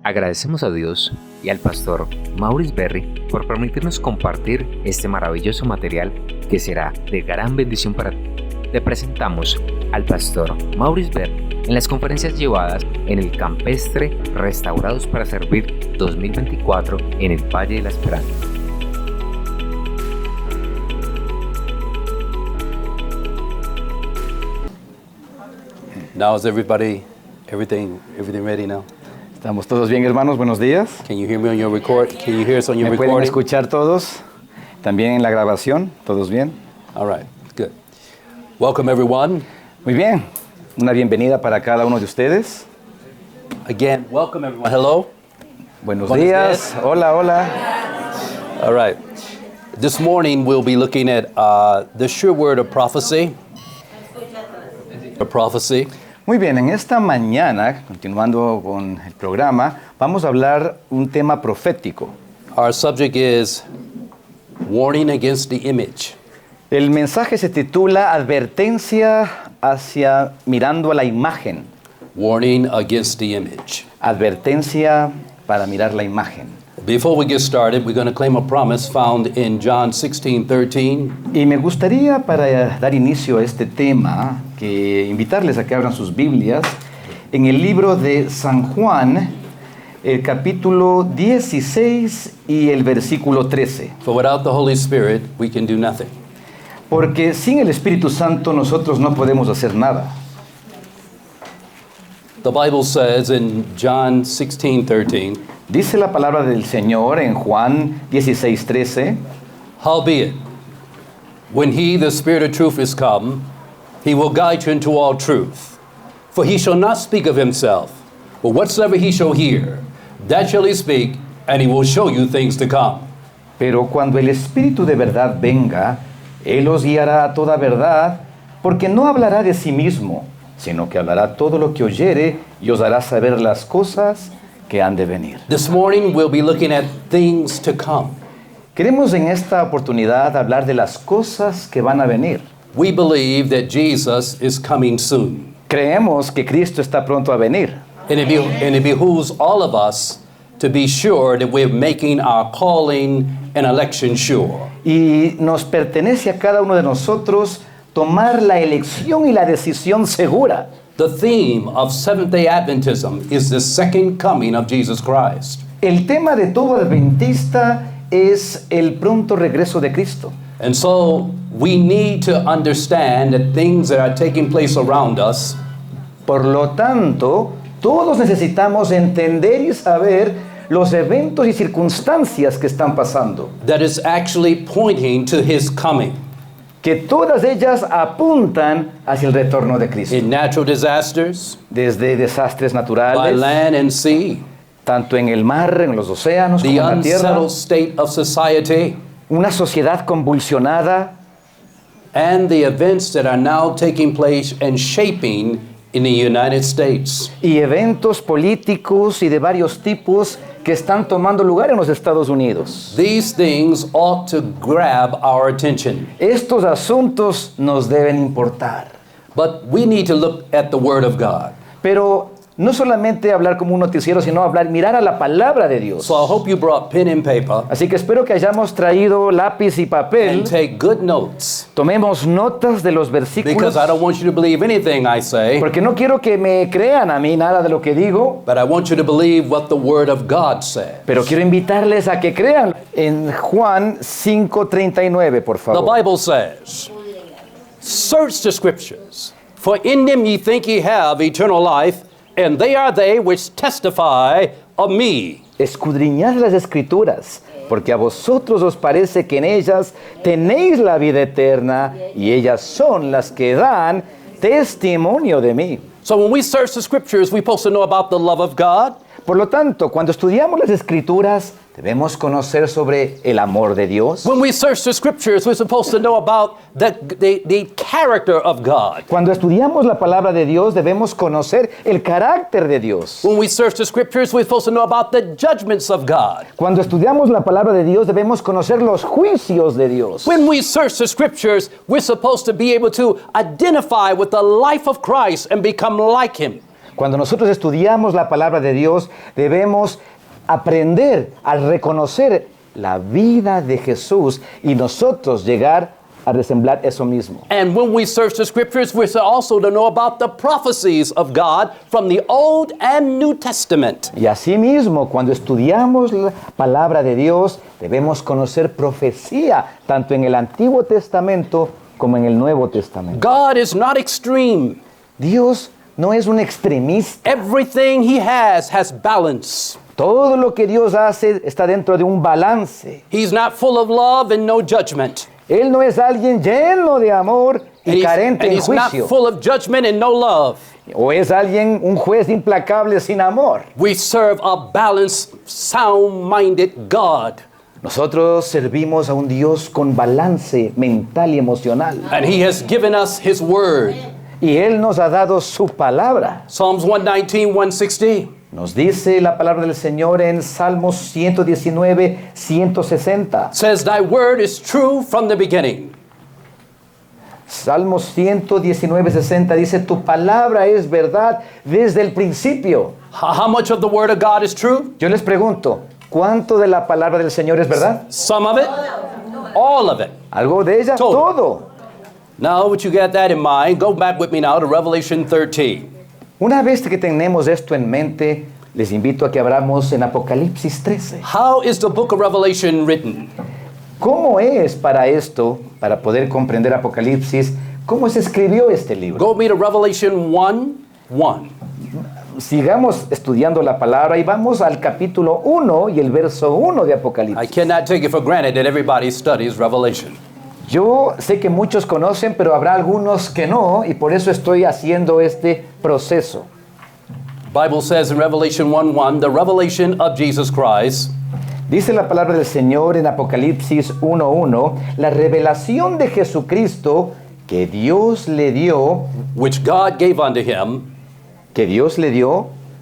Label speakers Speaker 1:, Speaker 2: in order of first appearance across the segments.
Speaker 1: Agradecemos a Dios y al pastor Maurice Berry por permitirnos compartir este maravilloso material que será de gran bendición para ti. Te presentamos al pastor Maurice Berry en las conferencias llevadas en el campestre Restaurados para Servir 2024 en el Valle de la Esperanza.
Speaker 2: Now is everything ready now?
Speaker 3: ¿Estamos todos bien, hermanos? Buenos días.
Speaker 2: Can you hear me on your record? Can you hear us on your
Speaker 3: ¿Me pueden
Speaker 2: recording?
Speaker 3: escuchar todos? ¿También en la grabación? ¿Todos bien?
Speaker 2: All right, good. Welcome everyone.
Speaker 3: Muy bien. Una bienvenida para cada uno de ustedes.
Speaker 2: Again, welcome everyone. Hello.
Speaker 3: Buenos
Speaker 2: Buenos
Speaker 3: días.
Speaker 2: días.
Speaker 3: Hola, hola.
Speaker 2: All right. This morning we'll be looking at the sure word of prophecy. A prophecy.
Speaker 3: Muy bien, en esta mañana, continuando con el programa, vamos a hablar un tema profético.
Speaker 2: Our subject is warning against the image.
Speaker 3: El mensaje se titula Advertencia hacia mirando a la imagen.
Speaker 2: Warning against the image.
Speaker 3: Advertencia para mirar la imagen.
Speaker 2: Before we get started, we're going to claim a promise found in John 16:13.
Speaker 3: Y me gustaría, para dar inicio a este tema, que invitarles a que abran sus Biblias en el libro de San Juan, el capítulo 16 y el versículo 13.
Speaker 2: For without the Holy Spirit, we can do nothing.
Speaker 3: Porque sin el Espíritu Santo nosotros no podemos hacer nada.
Speaker 2: The Bible says in John 16:13,
Speaker 3: Dice la palabra del Señor en Juan 16:13,
Speaker 2: howbeit, when he, the Spirit of truth, is come, he will guide you into all truth. For he shall not speak of himself, but whatsoever he shall hear, that shall he speak, and he will show you things to come.
Speaker 3: pero cuando el Espíritu de verdad venga, Él os guiará a toda verdad, porque no hablará de sí mismo, sino que hablará todo lo que oyere y os hará saber las cosas que han de venir.
Speaker 2: This morning we'll be looking at things to come.
Speaker 3: Queremos en esta oportunidad hablar de las cosas que van a venir.
Speaker 2: We believe that Jesus is coming soon.
Speaker 3: Creemos que Cristo está pronto a venir.
Speaker 2: And it behooves all of us to be sure that we're making our calling and election sure.
Speaker 3: Y nos pertenece a cada uno de nosotros tomar la elección y la decisión segura.
Speaker 2: The theme of Seventh-day Adventism is the second coming of Jesus Christ.
Speaker 3: El tema de todo adventista es el pronto regreso de Cristo.
Speaker 2: And so we need to understand that things that are taking place around us
Speaker 3: Por lo tanto, todos necesitamos entender y saber los eventos y circunstancias que están pasando,
Speaker 2: that is actually pointing to his coming.
Speaker 3: que todas ellas apuntan hacia el retorno de Cristo.
Speaker 2: In natural disasters,
Speaker 3: Desde desastres
Speaker 2: by
Speaker 3: naturales,
Speaker 2: land and sea,
Speaker 3: tanto en el mar, en los océanos,
Speaker 2: the
Speaker 3: como en la tierra,
Speaker 2: unsettled state of society,
Speaker 3: una sociedad convulsionada,
Speaker 2: and the events that are now taking place and shaping in the United States.
Speaker 3: y eventos políticos y de varios tipos que están tomando lugar en los Estados Unidos.
Speaker 2: These things ought to grab our attention.
Speaker 3: Estos asuntos nos deben importar.
Speaker 2: But we need to look at the Word of God.
Speaker 3: Pero no solamente hablar como un noticiero, sino mirar a la palabra de Dios.
Speaker 2: So I hope you brought pen and paper
Speaker 3: Así que espero que hayamos traído lápiz y papel.
Speaker 2: and take good notes,
Speaker 3: Tomemos notas de los
Speaker 2: because
Speaker 3: versículos,
Speaker 2: I don't want you to believe anything I say,
Speaker 3: porque no quiero que me crean a mí nada de lo que digo,
Speaker 2: but I want you to believe what the Word of God says.
Speaker 3: pero quiero invitarles a que crean. En Juan 5:39, por
Speaker 2: The
Speaker 3: favor.
Speaker 2: Bible says, search the Scriptures, for in them ye think ye have eternal life, and they are they which testify of me.
Speaker 3: Escudriñad las Escrituras, porque a vosotros os parece que en ellas tenéis la vida eterna, y ellas son las que dan testimonio de mí.
Speaker 2: So when we search the Scriptures, we're supposed to know about the love of God.
Speaker 3: Por lo tanto, cuando estudiamos las Escrituras, debemos conocer sobre el amor de Dios.
Speaker 2: When we search the Scriptures, we're supposed to know about the character of God.
Speaker 3: Cuando estudiamos la palabra de Dios, debemos conocer el carácter de Dios.
Speaker 2: When we search the Scriptures, we're supposed to know about the judgments of God.
Speaker 3: Cuando estudiamos la palabra de Dios, debemos conocer los juicios de Dios.
Speaker 2: When we search the Scriptures, we're supposed to be able to identify with the life of Christ and become like Him.
Speaker 3: Cuando nosotros estudiamos la palabra de Dios, debemos aprender a reconocer la vida de Jesús y nosotros llegar a resemblar eso mismo.
Speaker 2: And when we search the scriptures, we're also to know about the prophecies of God from the Old and New Testament.
Speaker 3: Y asimismo, cuando estudiamos la palabra de Dios, debemos conocer profecía, tanto en el Antiguo Testamento como en el Nuevo Testamento.
Speaker 2: God is not extreme.
Speaker 3: Dios no es un extremista.
Speaker 2: Everything he has balance.
Speaker 3: Todo lo que Dios hace está dentro de un balance.
Speaker 2: He's not full of love and no judgment.
Speaker 3: Él no es alguien lleno de amor y carente en
Speaker 2: he's not
Speaker 3: juicio.
Speaker 2: full of judgment and no love.
Speaker 3: O es alguien, un juez implacable sin amor.
Speaker 2: We serve a balanced, sound-minded God.
Speaker 3: Nosotros servimos a un Dios con balance mental y emocional.
Speaker 2: And he has given us his word.
Speaker 3: Y Él nos ha dado su palabra.
Speaker 2: Psalms 119, 160.
Speaker 3: Nos dice la palabra del Señor en Salmos 119, 160.
Speaker 2: Says, thy word is true from the beginning.
Speaker 3: Salmos 119, 60 dice, tu palabra es verdad desde el principio.
Speaker 2: How much of the word of God is true?
Speaker 3: Yo les pregunto, ¿cuánto de la palabra del Señor es verdad?
Speaker 2: Some of it? All of it.
Speaker 3: Algo de ella, todo.
Speaker 2: Now, would you get that in mind? Go back with me now to Revelation 13.
Speaker 3: Una vez que tenemos esto en mente, les invito a que abramos en Apocalipsis 13.
Speaker 2: How is the book of Revelation written?
Speaker 3: ¿Cómo es para esto, para poder comprender Apocalipsis, cómo se escribió este libro?
Speaker 2: Go with me to Revelation 1:1.
Speaker 3: Sigamos estudiando la palabra y vamos al capítulo 1 y el verso 1 de
Speaker 2: I
Speaker 3: Apocalipsis.
Speaker 2: cannot take it for granted that everybody studies Revelation.
Speaker 3: Yo sé que muchos conocen, pero habrá algunos que no, y por eso estoy haciendo este proceso.
Speaker 2: Bible says in Revelation 1:1, the revelation of Jesus Christ,
Speaker 3: Dice la palabra del Señor en Apocalipsis 1:1, la revelación de Jesucristo que Dios le dio,
Speaker 2: which God gave unto him,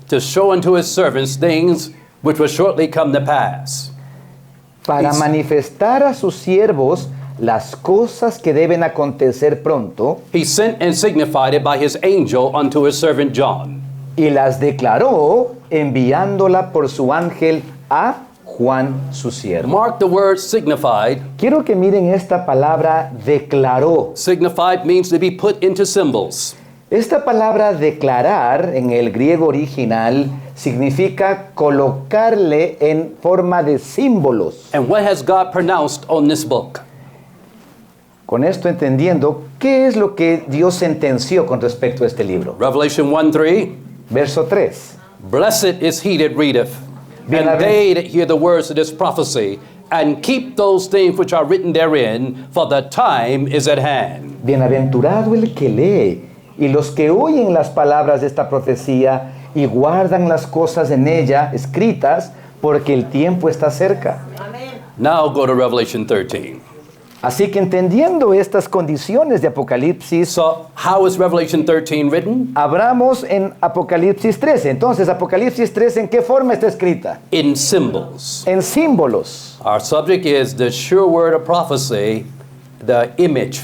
Speaker 2: to show unto his servants things which will shortly come to pass.
Speaker 3: para manifestar a sus siervos las cosas que deben acontecer pronto,
Speaker 2: He sent and signified it by his angel unto his servant John.
Speaker 3: y las declaró enviándola por su ángel a Juan su siervo.
Speaker 2: Mark the word signified.
Speaker 3: Quiero que miren esta palabra declaró.
Speaker 2: Signified means to be put into symbols.
Speaker 3: Esta palabra declarar en el griego original significa colocarle en forma de símbolos.
Speaker 2: And what has God pronounced on this book?
Speaker 3: Con esto entendiendo, ¿qué es lo que Dios sentenció con respecto a este libro?
Speaker 2: Revelation 1:3.
Speaker 3: Verso 3.
Speaker 2: Blessed is he that readeth, and they that hear the words of this prophecy, and keep those things which are written therein, for the time is at hand.
Speaker 3: Bienaventurado el que lee y los que oyen las palabras de esta profecía y guardan las cosas en ella escritas, porque el tiempo está cerca.
Speaker 2: Now go to Revelation 13.
Speaker 3: Así que entendiendo estas condiciones de Apocalipsis,
Speaker 2: So, how is Revelation 13 written?
Speaker 3: abramos en Apocalipsis 13. Entonces, Apocalipsis 13, ¿en qué forma está escrita?
Speaker 2: In symbols.
Speaker 3: En símbolos.
Speaker 2: Our subject is the sure word of prophecy, the image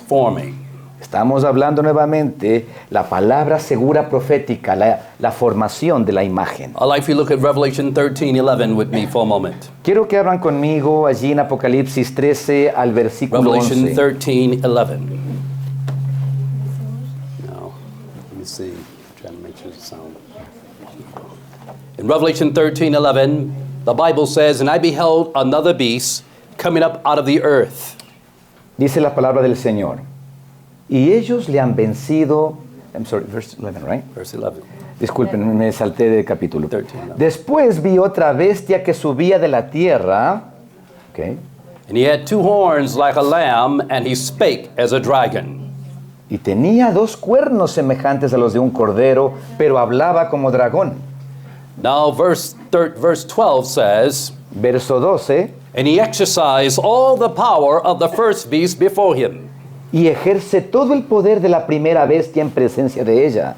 Speaker 2: forming.
Speaker 3: Estamos hablando nuevamente la palabra segura profética, la formación de la imagen.
Speaker 2: I'd like for you to look at Revelation 13:11 with me for a moment.
Speaker 3: Quiero que abran conmigo allí en Apocalipsis 13 al versículo
Speaker 2: Revelation
Speaker 3: 11.
Speaker 2: 13:11. Now, let me see. I'm trying to make sure the sound. In Revelation 13:11, the Bible says, "And I beheld another beast coming up out of the earth."
Speaker 3: Dice la palabra del Señor. Y ellos le han vencido. I'm sorry, verse 11, right?
Speaker 2: Verse 11.
Speaker 3: Disculpen, me salté del capítulo.
Speaker 2: 13.
Speaker 3: Después vi otra bestia que subía de la tierra. Okay.
Speaker 2: And he had two horns like a lamb, and he spake as a dragon.
Speaker 3: Y tenía dos cuernos semejantes a los de un cordero, pero hablaba como dragón.
Speaker 2: Now, verse 12 says,
Speaker 3: Verso 12.
Speaker 2: "And he exercised all the power of the first beast before him,
Speaker 3: Y ejerce todo el poder de la primera bestia en presencia de ella.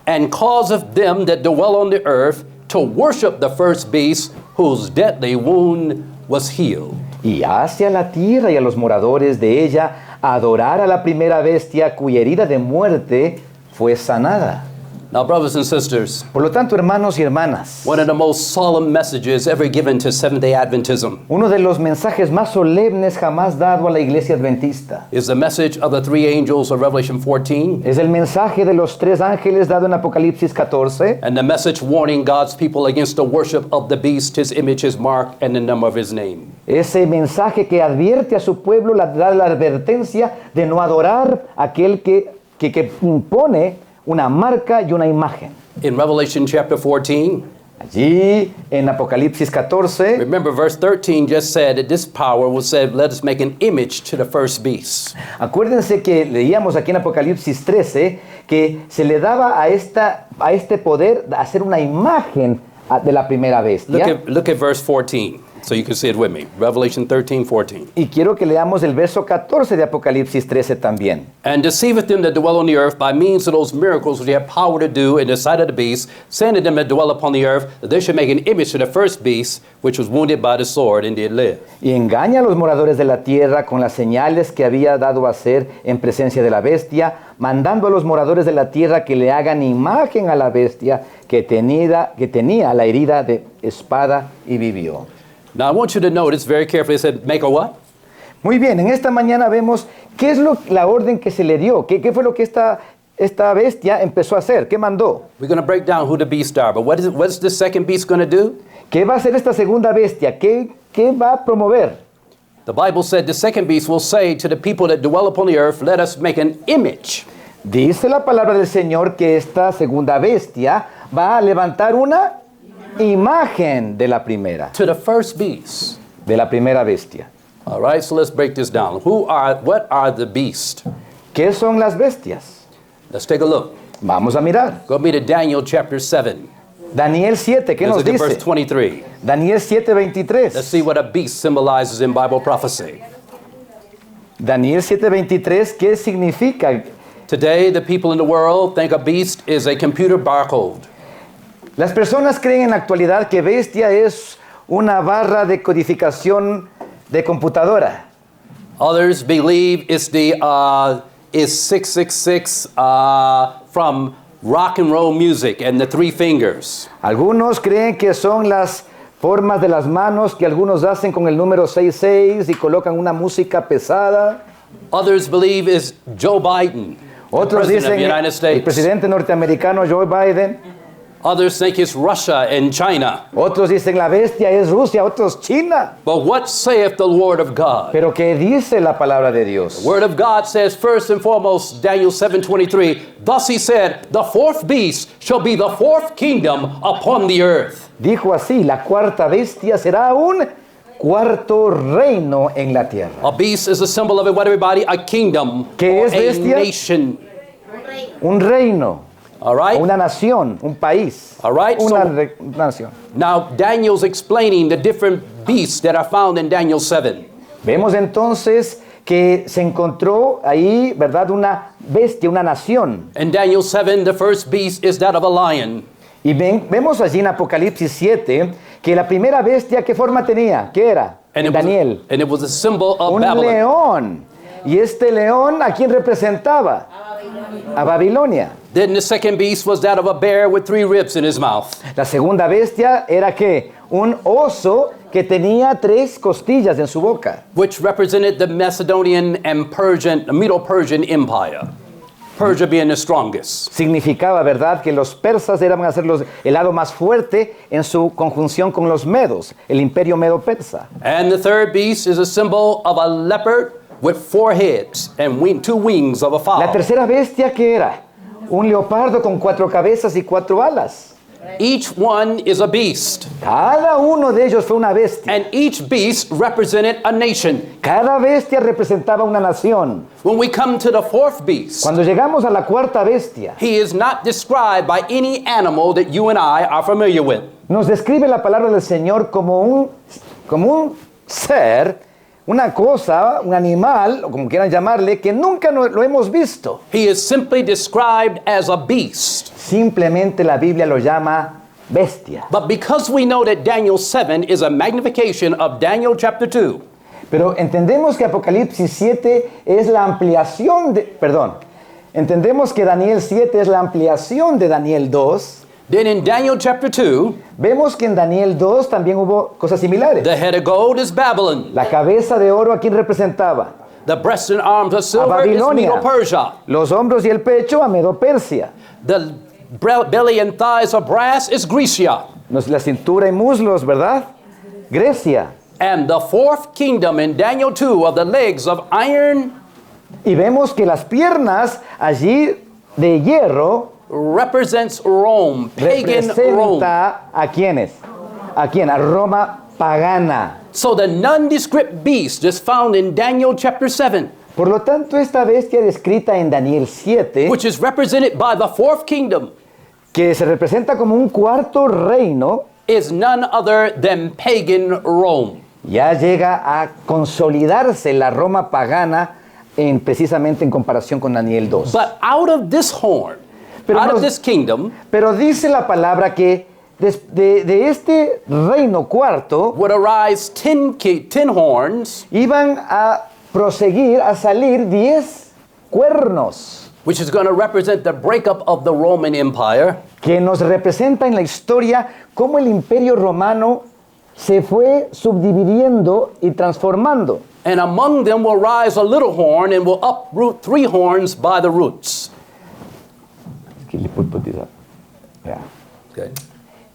Speaker 2: and causeth them that dwell on the earth to worship the first beast, whose deadly wound was healed."
Speaker 3: Y hace a la tierra y a los moradores de ella a adorar a la primera bestia cuya herida de muerte fue sanada.
Speaker 2: Now, brothers and sisters,
Speaker 3: Por lo tanto, hermanos y hermanas,
Speaker 2: one of the most solemn messages ever given to Seventh-day Adventism
Speaker 3: uno de los mensajes más solemnes jamás dado a la iglesia adventista
Speaker 2: is the message of the three angels of Revelation 14
Speaker 3: es el mensaje de los tres ángeles dado en Apocalipsis 14
Speaker 2: and the message warning God's people against the worship of the beast, his image, his mark, and the number of his name.
Speaker 3: ese mensaje que advierte a su pueblo, da la advertencia de no adorar a aquel que impone una marca y una imagen.
Speaker 2: In Revelation chapter 14,
Speaker 3: Allí en Apocalipsis 14,
Speaker 2: remember verse 13 just said that this power was said, let us make an image to the first beast.
Speaker 3: acuérdense que leíamos aquí en Apocalipsis 13 que se le daba a este poder hacer una imagen de la primera bestia.
Speaker 2: Look at verse 14, so you can see it with me. Revelation 13:14.
Speaker 3: Y quiero que leamos el verso 14 de Apocalipsis 13 también.
Speaker 2: And deceiveth them that dwell on the earth by means of those miracles which they have power to do in the sight of the beast, saying to them that dwell upon the earth, that they should make an image to the first beast, which was wounded by the sword and did live.
Speaker 3: Y engaña a los moradores de la tierra con las señales que había dado a hacer en presencia de la bestia, mandando a los moradores de la tierra que le hagan imagen a la bestia que tenía la herida de espada y vivió.
Speaker 2: Now I want you to notice very carefully, it said, make a what?
Speaker 3: Muy bien, en esta mañana vemos qué es la orden que se le dio, qué fue lo que esta bestia empezó a hacer, qué mandó.
Speaker 2: We're going to break down who the beasts are, but what's the second beast going to do?
Speaker 3: ¿Qué va a hacer esta segunda bestia? ¿Qué va a promover?
Speaker 2: The Bible said the second beast will say to the people that dwell upon the earth, let us make an image.
Speaker 3: Dice la palabra del Señor que esta segunda bestia va a levantar una imagen de la primera,
Speaker 2: To the first beast.
Speaker 3: de la primera bestia.
Speaker 2: All right, so let's break this down. What are the beasts?
Speaker 3: ¿Qué son las bestias?
Speaker 2: Let's take a look.
Speaker 3: Vamos a mirar.
Speaker 2: Go me to Daniel chapter 7.
Speaker 3: Daniel 7, ¿qué
Speaker 2: Let's
Speaker 3: nos
Speaker 2: look at verse
Speaker 3: dice?
Speaker 2: 23.
Speaker 3: Daniel 7:23.
Speaker 2: Let's see what a beast symbolizes in Bible prophecy.
Speaker 3: Daniel 7:23, ¿qué significa?
Speaker 2: Today, the people in the world think a beast is a computer barcode.
Speaker 3: Las personas creen en la actualidad que bestia es una barra de codificación de computadora.
Speaker 2: Others believe it's is 666 from rock and roll music and the three fingers.
Speaker 3: Algunos creen que son las formas de las manos que algunos hacen con el número 66 y colocan una música pesada.
Speaker 2: Others believe it's Joe Biden, the
Speaker 3: Otros
Speaker 2: president of
Speaker 3: dicen
Speaker 2: the United
Speaker 3: el
Speaker 2: States.
Speaker 3: presidente norteamericano Joe Biden.
Speaker 2: Others think it's Russia and China.
Speaker 3: Otros dicen la bestia es Rusia, otros China.
Speaker 2: But what saith the Lord of God?
Speaker 3: Pero ¿qué dice la palabra de Dios?
Speaker 2: Word of God says, first and foremost, Daniel 7:23, thus he said, the fourth beast shall be the fourth kingdom upon the earth.
Speaker 3: Dijo así, la cuarta bestia será un cuarto reino en la tierra.
Speaker 2: A beast is a symbol of what, everybody? A kingdom
Speaker 3: ¿Qué
Speaker 2: or
Speaker 3: es
Speaker 2: a
Speaker 3: bestia?
Speaker 2: nation.
Speaker 3: Un reino,
Speaker 2: All right?
Speaker 3: una nación, un país,
Speaker 2: All right,
Speaker 3: una
Speaker 2: so-
Speaker 3: nación.
Speaker 2: Now, Daniel's explaining the different beasts that are found in Daniel 7.
Speaker 3: Vemos entonces que se encontró ahí, ¿verdad? Una bestia, una nación.
Speaker 2: In Daniel 7, the first beast is that of a lion.
Speaker 3: Y vemos allí en Apocalipsis 7 que la primera bestia, ¿qué forma tenía? ¿Qué era?
Speaker 2: And
Speaker 3: En Daniel.
Speaker 2: it was a symbol of
Speaker 3: Un
Speaker 2: Babylon.
Speaker 3: león. Y este león, ¿a quién representaba? A Babilonia.
Speaker 2: Then the second beast was that of a bear with 3 ribs in his mouth.
Speaker 3: La segunda bestia era ¿qué? Un oso que tenía 3 costillas en su boca.
Speaker 2: Which represented the Macedonian and Medo-Persian Empire. Persia being the strongest.
Speaker 3: Significaba, ¿verdad?, que los persas eran a ser el lado más fuerte en su conjunción con los medos, el imperio medo-persa.
Speaker 2: And the third beast is a symbol of a leopard with 4 heads and 2 wings of a
Speaker 3: La
Speaker 2: fowl.
Speaker 3: tercera bestia, ¿qué era? Un leopardo con 4 cabezas y 4 alas.
Speaker 2: Each one is a beast.
Speaker 3: Cada uno de ellos fue una bestia.
Speaker 2: And each beast represented a nation.
Speaker 3: Cada bestia representaba una nación.
Speaker 2: When we come to the fourth beast,
Speaker 3: Cuando llegamos a la cuarta bestia,
Speaker 2: he is not described by any animal that you and I are familiar with.
Speaker 3: nos describe la palabra del Señor como un ser, una cosa, un animal, o como quieran llamarle, que nunca lo hemos visto.
Speaker 2: He is simply described as a beast.
Speaker 3: Simplemente la Biblia lo llama bestia.
Speaker 2: But because we know that Daniel 7 is a magnification of Daniel chapter 2,
Speaker 3: Pero entendemos que Apocalipsis 7 es la ampliación Entendemos que Daniel 7 es la ampliación de Daniel 2.
Speaker 2: Then in Daniel chapter 2,
Speaker 3: Vemos que en Daniel 2 también hubo cosas similares.
Speaker 2: the head of gold is Babylon.
Speaker 3: La cabeza de oro, ¿a quién representaba?
Speaker 2: The breast and arms of
Speaker 3: A
Speaker 2: silver is
Speaker 3: Babilonia.
Speaker 2: Medo-Persia.
Speaker 3: Los hombros y el pecho a Medo-Persia.
Speaker 2: The belly and thighs of brass is Grecia.
Speaker 3: La cintura y muslos, ¿verdad? Grecia.
Speaker 2: And the fourth kingdom in Daniel 2 of the legs of iron
Speaker 3: Y vemos que las piernas allí de hierro
Speaker 2: represents Rome, pagan Rome.
Speaker 3: representa a quiénes. ¿A quién? A Roma pagana.
Speaker 2: So the nondescript beast is found in Daniel chapter 7,
Speaker 3: Por lo tanto, esta bestia descrita en Daniel 7,
Speaker 2: which is represented by the fourth kingdom,
Speaker 3: que se representa como un cuarto reino,
Speaker 2: is none other than pagan Rome.
Speaker 3: ya llega a consolidarse la Roma pagana precisamente en comparación con Daniel 2.
Speaker 2: But out of this horn,
Speaker 3: Pero
Speaker 2: out
Speaker 3: no-
Speaker 2: of this kingdom,
Speaker 3: Pero dice la palabra que de este reino cuarto
Speaker 2: would arise 10 horns,
Speaker 3: iban a proseguir a salir 10 cuernos,
Speaker 2: which is going to represent the breakup of the Roman Empire.
Speaker 3: que nos representa en la historia cómo el imperio romano se fue subdividiendo y transformando.
Speaker 2: And among them will rise a little horn and will uproot 3 horns by the roots.
Speaker 3: Yeah.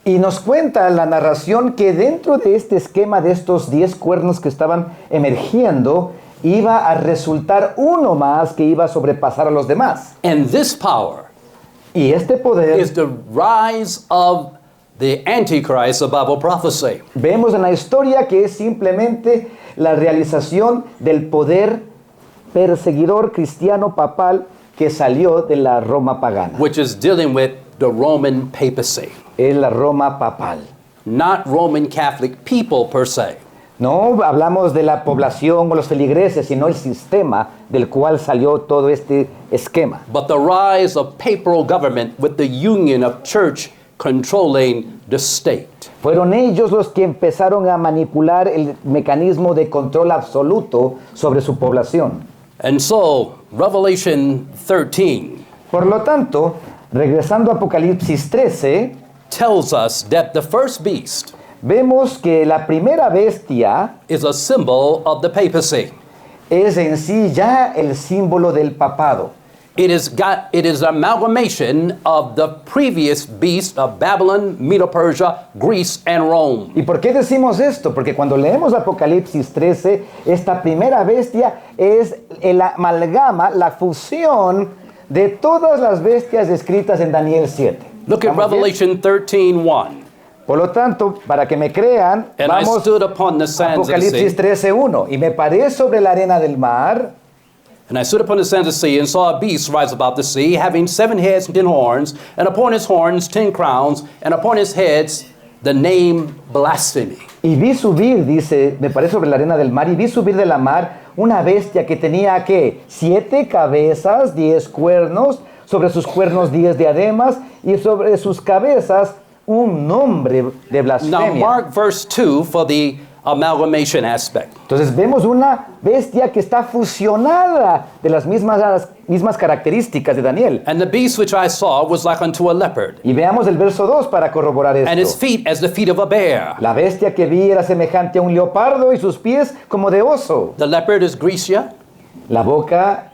Speaker 3: Y nos cuenta la narración que dentro de este esquema de estos 10 cuernos que estaban emergiendo, iba a resultar uno más que iba a sobrepasar a los demás.
Speaker 2: And this power
Speaker 3: Y este poder
Speaker 2: is the rise of the Antichrist of Bible prophecy.
Speaker 3: vemos en la historia que es simplemente la realización del poder perseguidor cristiano papal que salió de la Roma pagana.
Speaker 2: Which is dealing with the Roman papacy,
Speaker 3: Es la Roma papal.
Speaker 2: not Roman Catholic people per se.
Speaker 3: No hablamos de la población o los feligreses, sino el sistema del cual salió todo este esquema.
Speaker 2: But the rise of papal government with the union of church controlling the state.
Speaker 3: Fueron ellos los que empezaron a manipular el mecanismo de control absoluto sobre su población.
Speaker 2: And so, Revelation 13
Speaker 3: Por lo tanto, regresando a Apocalipsis 13,
Speaker 2: tells us that the first beast
Speaker 3: vemos que la primera bestia
Speaker 2: is a symbol of the papacy.
Speaker 3: es en sí ya el símbolo del papado.
Speaker 2: It is amalgamation of the previous beast of Babylon, Medo-Persia, Greece, and Rome.
Speaker 3: ¿Y por qué decimos esto? Porque cuando leemos Apocalipsis 13, esta primera bestia es el amalgama, la fusión de todas las bestias descritas en Daniel 7.
Speaker 2: Look at
Speaker 3: ¿Estamos bien?
Speaker 2: Revelation 13:1.
Speaker 3: Por lo tanto, para que me crean,
Speaker 2: And I
Speaker 3: vamos
Speaker 2: stood upon the sands of the
Speaker 3: Apocalipsis
Speaker 2: sea,
Speaker 3: 13:1. Y me paré sobre la arena del mar,
Speaker 2: and I stood upon the sands of the sea, and saw a beast rise about the sea, having 7 heads and 10 horns, and upon his horns 10 crowns, and upon his heads the name blasphemy.
Speaker 3: y vi subir, dice, me paré sobre la arena del mar, y vi subir de la mar una bestia que tenía, ¿qué? 7 cabezas, 10 cuernos, sobre sus cuernos 10 diademas, y sobre sus cabezas un nombre de
Speaker 2: Now
Speaker 3: blasfemia.
Speaker 2: mark verse 2 for the amalgamation aspect.
Speaker 3: Entonces vemos una bestia que está fusionada de las mismas características de Daniel.
Speaker 2: And the beast which I saw was like unto a leopard,
Speaker 3: Y veamos el verso 2 para corroborar
Speaker 2: and his
Speaker 3: esto.
Speaker 2: feet as the feet of a bear.
Speaker 3: La bestia que vi era semejante a un leopardo y sus pies como de oso.
Speaker 2: The leopard is Grecia,
Speaker 3: La boca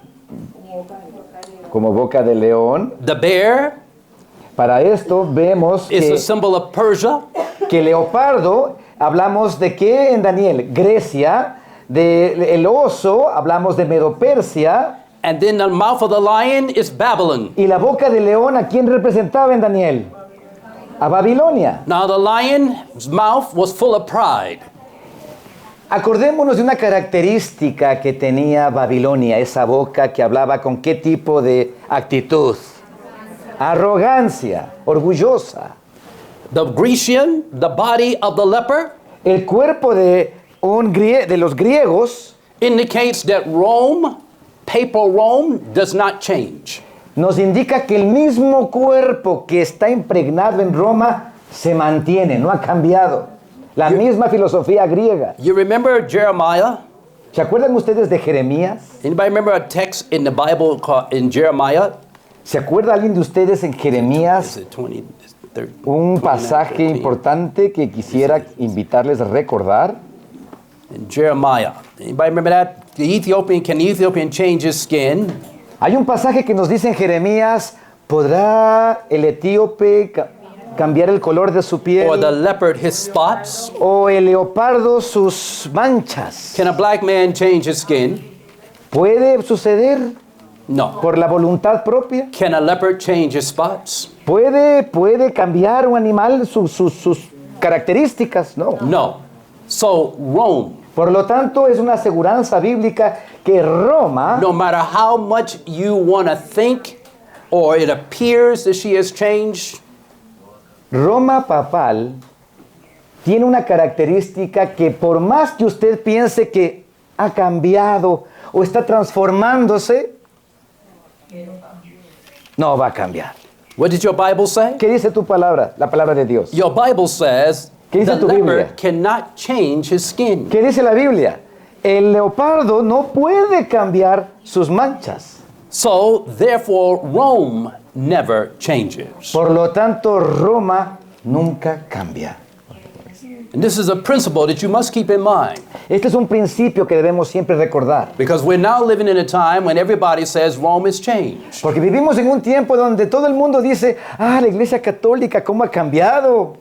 Speaker 3: como boca de león.
Speaker 2: the bear
Speaker 3: Para esto vemos
Speaker 2: is a symbol of Persia,
Speaker 3: que leopardo, hablamos de qué en Daniel, Grecia, de el oso, hablamos de Medo-Persia,
Speaker 2: and then the mouth of the lion is Babylon.
Speaker 3: y la boca de león, ¿a quién representaba en Daniel? A Babilonia.
Speaker 2: Now the lion's mouth was full of pride.
Speaker 3: Acordémonos de una característica que tenía Babilonia, esa boca que hablaba con qué tipo de actitud. Arrogancia, orgullosa.
Speaker 2: The Grecian, the body of the leper,
Speaker 3: El cuerpo de los griegos
Speaker 2: indicates that Rome, papal Rome, does not change.
Speaker 3: nos indica que el mismo cuerpo que está impregnado en Roma se mantiene, no ha cambiado. La misma filosofía griega.
Speaker 2: You remember Jeremiah?
Speaker 3: ¿Se acuerdan ustedes de Jeremías?
Speaker 2: Anybody remember a text in the Bible called in Jeremiah?
Speaker 3: ¿Se acuerda alguien de ustedes en
Speaker 2: Is
Speaker 3: Jeremías?
Speaker 2: it 20, 30,
Speaker 3: Un
Speaker 2: 29,
Speaker 3: pasaje
Speaker 2: 13?
Speaker 3: importante que quisiera invitarles a recordar.
Speaker 2: In Jeremiah. Anybody remember that? Can the Ethiopian change his skin?
Speaker 3: Hay un pasaje que nos dice en Jeremías, ¿podrá el etíope cambiar el color de su
Speaker 2: Or the
Speaker 3: piel?
Speaker 2: leopard his spots?
Speaker 3: ¿O el leopardo sus manchas?
Speaker 2: Can a black man change his skin?
Speaker 3: ¿Puede suceder
Speaker 2: No.
Speaker 3: por la voluntad propia?
Speaker 2: Can a leopard change his spots?
Speaker 3: ¿Puede cambiar un animal sus características? No.
Speaker 2: No. So Rome,
Speaker 3: Por lo tanto, es una aseguranza bíblica que Roma,
Speaker 2: no matter how much you want to think or it appears that she has changed,
Speaker 3: Roma papal, tiene una característica que por más que usted piense que ha cambiado o está transformándose, no va a cambiar.
Speaker 2: what did your Bible say?
Speaker 3: ¿Qué dice tu palabra? La palabra de Dios.
Speaker 2: Your Bible says
Speaker 3: ¿Qué dice
Speaker 2: the
Speaker 3: tu Biblia?
Speaker 2: leopard cannot change his skin.
Speaker 3: ¿Qué dice la Biblia? El leopardo no puede cambiar sus manchas.
Speaker 2: So therefore Rome never changes.
Speaker 3: Por lo tanto, Roma nunca cambia.
Speaker 2: And this is a principle that you must keep in mind,
Speaker 3: Este es un principio que debemos siempre recordar.
Speaker 2: because we're now living in a time when everybody says Rome has changed.
Speaker 3: Porque vivimos en un tiempo donde todo el mundo dice, la Iglesia Católica, ¿cómo ha cambiado?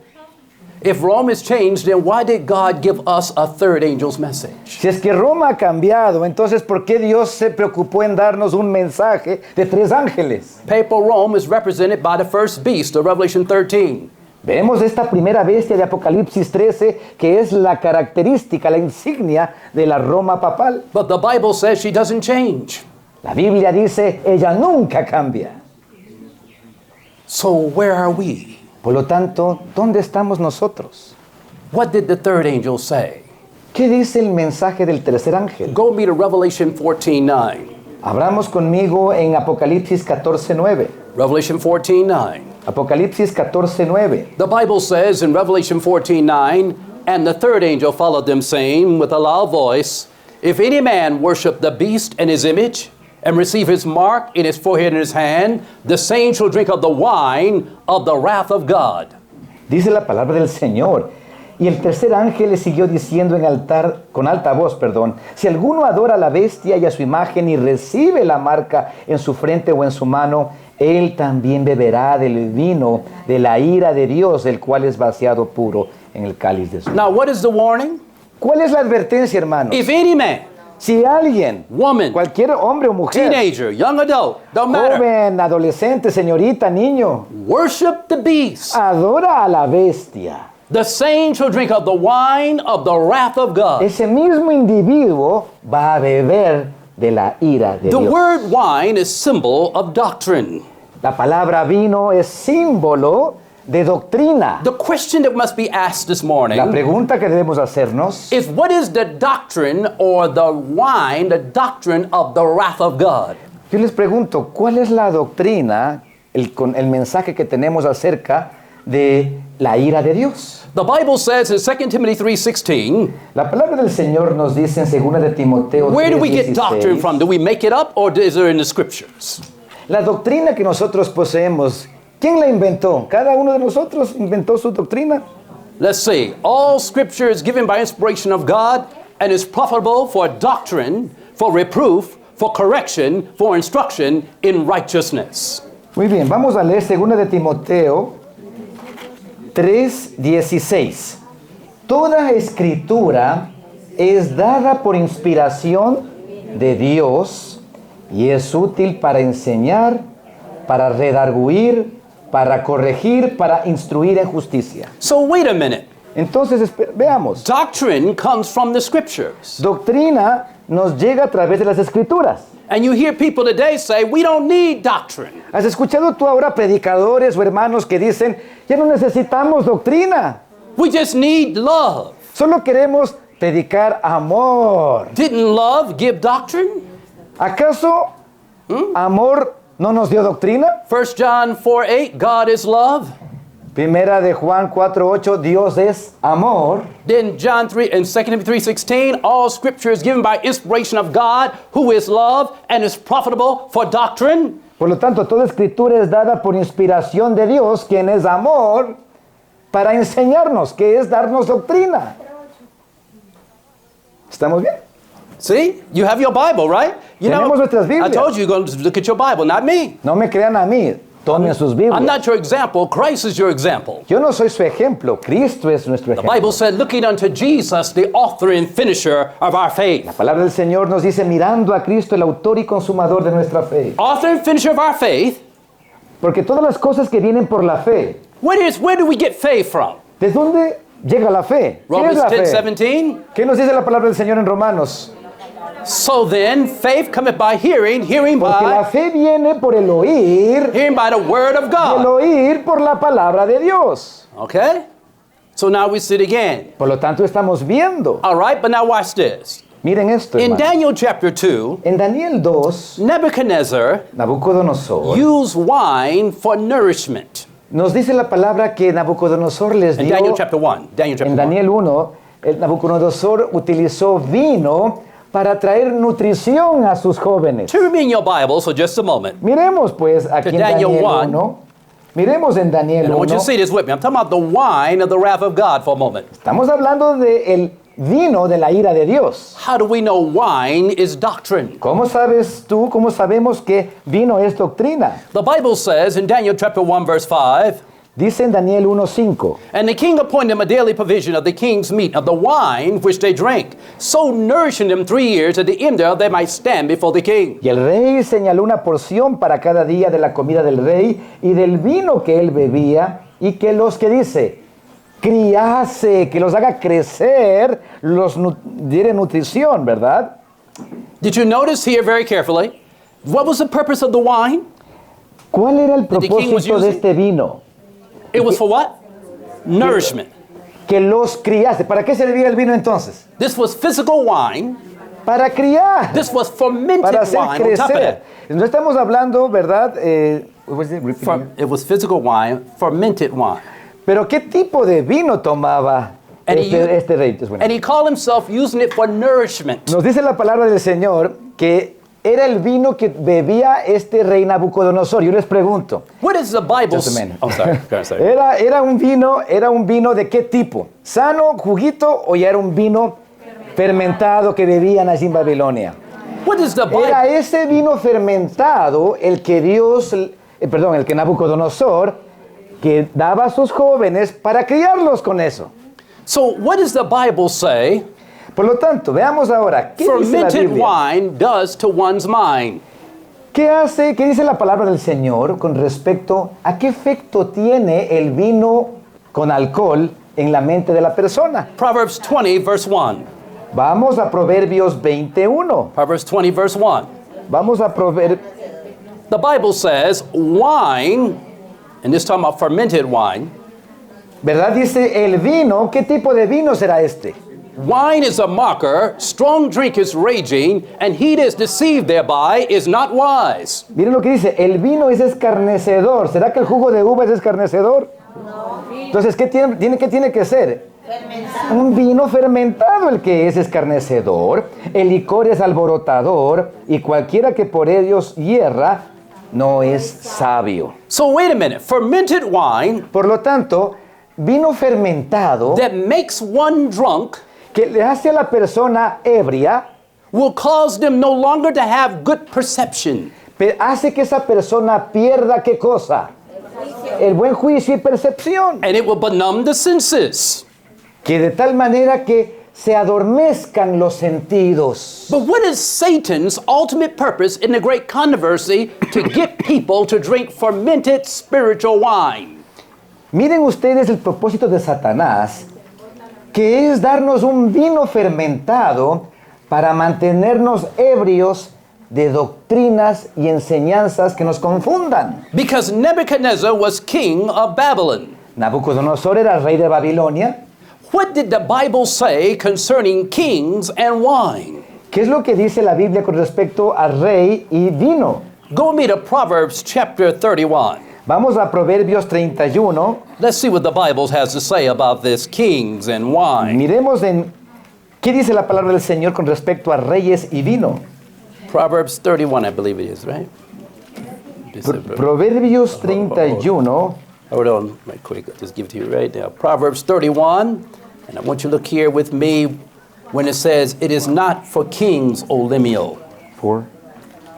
Speaker 2: If Rome has changed, then why did God give us a third angel's message?
Speaker 3: Si es que Roma ha cambiado, entonces ¿por qué Dios se preocupó en darnos un mensaje de 3 ángeles?
Speaker 2: Papal Rome is represented by the first beast of Revelation 13.
Speaker 3: Vemos esta primera bestia de Apocalipsis 13, que es la característica, la insignia de la Roma papal.
Speaker 2: But the Bible says she doesn't change.
Speaker 3: La Biblia dice, ella nunca cambia.
Speaker 2: So where are we?
Speaker 3: Por lo tanto, ¿dónde estamos nosotros?
Speaker 2: What did the third angel say?
Speaker 3: ¿Qué dice el mensaje del tercer ángel?
Speaker 2: Go with me to Revelation 14:9.
Speaker 3: Abramos conmigo en Apocalipsis 14:9.
Speaker 2: Revelation 14:9.
Speaker 3: Apocalipsis 14:9.
Speaker 2: The Bible says in Revelation 14:9, and the third angel followed them, saying with a loud voice, if any man worship the beast and his image, and receive his mark in his forehead and his hand, the same shall drink of the wine of the wrath of God.
Speaker 3: Dice la palabra del Señor. Y el tercer ángel le siguió diciendo con alta voz, si alguno adora a la bestia y a su imagen y recibe la marca en su frente o en su mano, él también beberá del vino de la ira de Dios, el cual es vaciado puro en el cáliz de su ira.
Speaker 2: Now, what is the warning?
Speaker 3: ¿Cuál es la advertencia, hermanos?
Speaker 2: If any man,
Speaker 3: Si alguien,
Speaker 2: woman,
Speaker 3: cualquier hombre o mujer,
Speaker 2: teenager, young adult, don't matter,
Speaker 3: joven, adolescente, señorita, niño,
Speaker 2: worship the beast,
Speaker 3: adora a la bestia,
Speaker 2: the same shall drink of the wine of the wrath of God.
Speaker 3: ese mismo individuo va a beber de la ira de
Speaker 2: The
Speaker 3: Dios.
Speaker 2: word wine is symbol of doctrine.
Speaker 3: La palabra vino es símbolo de doctrina.
Speaker 2: The question that must be asked this
Speaker 3: La
Speaker 2: morning
Speaker 3: pregunta que debemos hacernos
Speaker 2: is, what is the doctrine or the wine, the doctrine of the wrath of God?
Speaker 3: yo les pregunto, ¿cuál es la doctrina, el mensaje que tenemos acerca de la ira de Dios?
Speaker 2: The Bible says in 2 Timothy 3:16,
Speaker 3: La palabra del Señor nos dice en 2 de Timoteo
Speaker 2: where do we get doctrine
Speaker 3: 3:16,
Speaker 2: from? Do we make it up or is it in the scriptures?
Speaker 3: la doctrina que nosotros poseemos, ¿quién la inventó? ¿Cada uno de nosotros inventó su doctrina?
Speaker 2: Let's see. All scripture is given by inspiration of God and is profitable for doctrine, for reproof, for correction, for instruction in righteousness.
Speaker 3: Muy bien, vamos a leer 2 de Timoteo 3:16. Toda escritura es dada por inspiración de Dios y es útil para enseñar, para redarguir, para corregir, para instruir en justicia.
Speaker 2: So wait a minute.
Speaker 3: Entonces, veamos.
Speaker 2: Doctrine comes from the scriptures.
Speaker 3: Doctrina nos llega a través de las escrituras.
Speaker 2: And you hear people today say, we don't need doctrine.
Speaker 3: ¿Has escuchado tú ahora predicadores o hermanos que dicen, ya no necesitamos doctrina,
Speaker 2: We just need love.
Speaker 3: solo queremos predicar amor?
Speaker 2: Didn't love give doctrine?
Speaker 3: ¿Acaso amor no nos dio doctrina?
Speaker 2: 1 John 4:8, God is love.
Speaker 3: Primera de Juan 4:8, Dios es amor.
Speaker 2: Then John 3 and 2 Timothy 3:16, all scripture is given by inspiration of God, who is love and is profitable for doctrine.
Speaker 3: Por lo tanto, toda escritura es dada por inspiración de Dios, quien es amor, para enseñarnos, que es darnos doctrina. ¿Estamos bien?
Speaker 2: See? You have your Bible, right? You
Speaker 3: Tenemos nuestras
Speaker 2: I
Speaker 3: Biblias.
Speaker 2: told you you're going to look at your Bible, not me.
Speaker 3: No me crean a mí, tomen sus
Speaker 2: I'm
Speaker 3: Biblias.
Speaker 2: not your example. Christ is your example.
Speaker 3: Yo no soy su ejemplo, Cristo es nuestro
Speaker 2: The
Speaker 3: ejemplo.
Speaker 2: Bible said, looking unto Jesus, the author and finisher of our faith.
Speaker 3: La palabra del Señor nos dice, mirando a Cristo, el autor y consumador de nuestra fe.
Speaker 2: Author and finisher of our faith.
Speaker 3: Porque todas las cosas que vienen por la fe,
Speaker 2: Where do we get faith from?
Speaker 3: ¿de dónde llega la fe? ¿Qué es
Speaker 2: Romans
Speaker 3: la
Speaker 2: 10,
Speaker 3: fe?
Speaker 2: 17.
Speaker 3: ¿Qué nos dice la palabra del Señor en Romanos?
Speaker 2: So then, faith cometh by hearing, hearing
Speaker 3: Porque la
Speaker 2: by,
Speaker 3: fe viene por el oír,
Speaker 2: hearing by the word of
Speaker 3: y el
Speaker 2: God.
Speaker 3: oír por la palabra de Dios.
Speaker 2: Okay? So now we see it again.
Speaker 3: Por lo tanto, estamos viendo.
Speaker 2: All right, but now watch this.
Speaker 3: Miren esto,
Speaker 2: In
Speaker 3: hermano.
Speaker 2: Daniel chapter 2,
Speaker 3: En Daniel 2,
Speaker 2: Nebuchadnezzar
Speaker 3: Nabucodonosor
Speaker 2: used wine for nourishment.
Speaker 3: nos dice la palabra que Nabucodonosor les
Speaker 2: In
Speaker 3: dio.
Speaker 2: Daniel chapter 1. Daniel chapter
Speaker 3: En
Speaker 2: 1.
Speaker 3: Daniel 1, el Nabucodonosor utilizó vino para traer nutrición a sus jóvenes.
Speaker 2: Turn me in your Bible for just a moment.
Speaker 3: Miremos pues aquí en
Speaker 2: Daniel
Speaker 3: Daniel
Speaker 2: 1.
Speaker 3: 1. Miremos en Daniel
Speaker 2: And I want you
Speaker 3: 1.
Speaker 2: to see this with me. I'm talking about the wine of the wrath of God for a moment.
Speaker 3: Estamos hablando del vino de la ira de Dios.
Speaker 2: How do we know wine is doctrine?
Speaker 3: ¿Cómo sabes tú, cómo sabemos que vino es doctrina?
Speaker 2: The Bible says in Daniel chapter 1 verse 5,
Speaker 3: Dice en Daniel 1:5.
Speaker 2: and the king appointed them a daily provision of the king's meat, of the wine which they drank, so nourishing them 3 years, at the end thereof they might stand before the king.
Speaker 3: Y el rey señaló una porción para cada día de la comida del rey y del vino que él bebía, y que los que dice, criase, que los haga crecer, los diere nutrición, ¿verdad?
Speaker 2: Did you notice here very carefully? What was the purpose of the wine?
Speaker 3: ¿Cuál era el
Speaker 2: the king was
Speaker 3: propósito de
Speaker 2: using?
Speaker 3: este vino?
Speaker 2: It was for what? Nourishment.
Speaker 3: Que los criase. ¿Para qué servía el vino entonces?
Speaker 2: This was physical wine.
Speaker 3: Para criar.
Speaker 2: This was fermented
Speaker 3: Para hacer
Speaker 2: wine on top of
Speaker 3: crecer.
Speaker 2: that.
Speaker 3: No estamos hablando, ¿verdad? What was it? Repeat again.
Speaker 2: It was physical wine, fermented wine.
Speaker 3: Pero ¿qué tipo de vino tomaba
Speaker 2: And he used-
Speaker 3: este rey? Es bueno.
Speaker 2: And he called himself using it for nourishment.
Speaker 3: Nos dice la palabra del Señor que era el vino que bebía este rey Nabucodonosor. Yo les pregunto,
Speaker 2: What is the Bible?
Speaker 3: Just a minute.
Speaker 2: Oh, sorry. sorry.
Speaker 3: ¿era un vino de qué tipo? ¿Sano, juguito o ya era un vino fermentado que bebían allí en Babilonia?
Speaker 2: What is the Bible?
Speaker 3: Era ese vino fermentado el que el que Nabucodonosor que daba a sus jóvenes para criarlos con eso.
Speaker 2: So what does the Bible say
Speaker 3: Por lo tanto, veamos ahora, ¿qué dice la
Speaker 2: fermented
Speaker 3: Biblia?
Speaker 2: wine does to one's mind?
Speaker 3: ¿Qué dice la palabra del Señor con respecto a qué efecto tiene el vino con alcohol en la mente de la persona?
Speaker 2: Proverbs 20 verse 1.
Speaker 3: Vamos a Proverbios 21.
Speaker 2: Proverbs 20 verse 1.
Speaker 3: Vamos a Proverbios.
Speaker 2: The Bible says wine, and this talking about fermented wine,
Speaker 3: ¿Verdad? Dice el vino. ¿Qué tipo de vino será este?
Speaker 2: wine is a mocker, strong drink is raging, and he that is deceived thereby is not wise.
Speaker 3: Miren lo que dice. El vino es escarnecedor. ¿Será que el jugo de uva es escarnecedor? No. Entonces, ¿qué tiene que ser? Un vino fermentado el que es escarnecedor. El licor es alborotador. Y cualquiera que por ellos hierra no es sabio.
Speaker 2: So wait a minute, fermented wine
Speaker 3: Por lo tanto, vino fermentado
Speaker 2: that makes one drunk
Speaker 3: que le hace a la persona ebria,
Speaker 2: will cause them no longer to have good perception.
Speaker 3: hace que esa persona pierda ¿qué cosa? El buen juicio y percepción.
Speaker 2: And it will benumb the senses.
Speaker 3: Que de tal manera que se adormezcan los sentidos.
Speaker 2: But what is Satan's ultimate purpose in the great controversy to get people to drink fermented spiritual wine?
Speaker 3: Miren ustedes el propósito de Satanás, que es darnos un vino fermentado para mantenernos ebrios de doctrinas y enseñanzas que nos confundan.
Speaker 2: Because Nebuchadnezzar was king of Babylon.
Speaker 3: Nabucodonosor era rey de Babilonia.
Speaker 2: What did the Bible say concerning kings and wine?
Speaker 3: ¿Qué es lo que dice la Biblia con respecto a rey y vino?
Speaker 2: Go with me to Proverbs chapter 31.
Speaker 3: Vamos a Proverbios 31.
Speaker 2: Let's see what the Bible has to say about this kings and wine.
Speaker 3: Miremos en qué dice la palabra del Señor con respecto a reyes y vino.
Speaker 2: Proverbs 31, I believe it is, right?
Speaker 3: Proverbios 31.
Speaker 2: Hold on right quick. I'll just give it to you right now. Proverbs 31, and I want you to look here with me when it says, it is not for kings, O Lemuel.
Speaker 3: 4.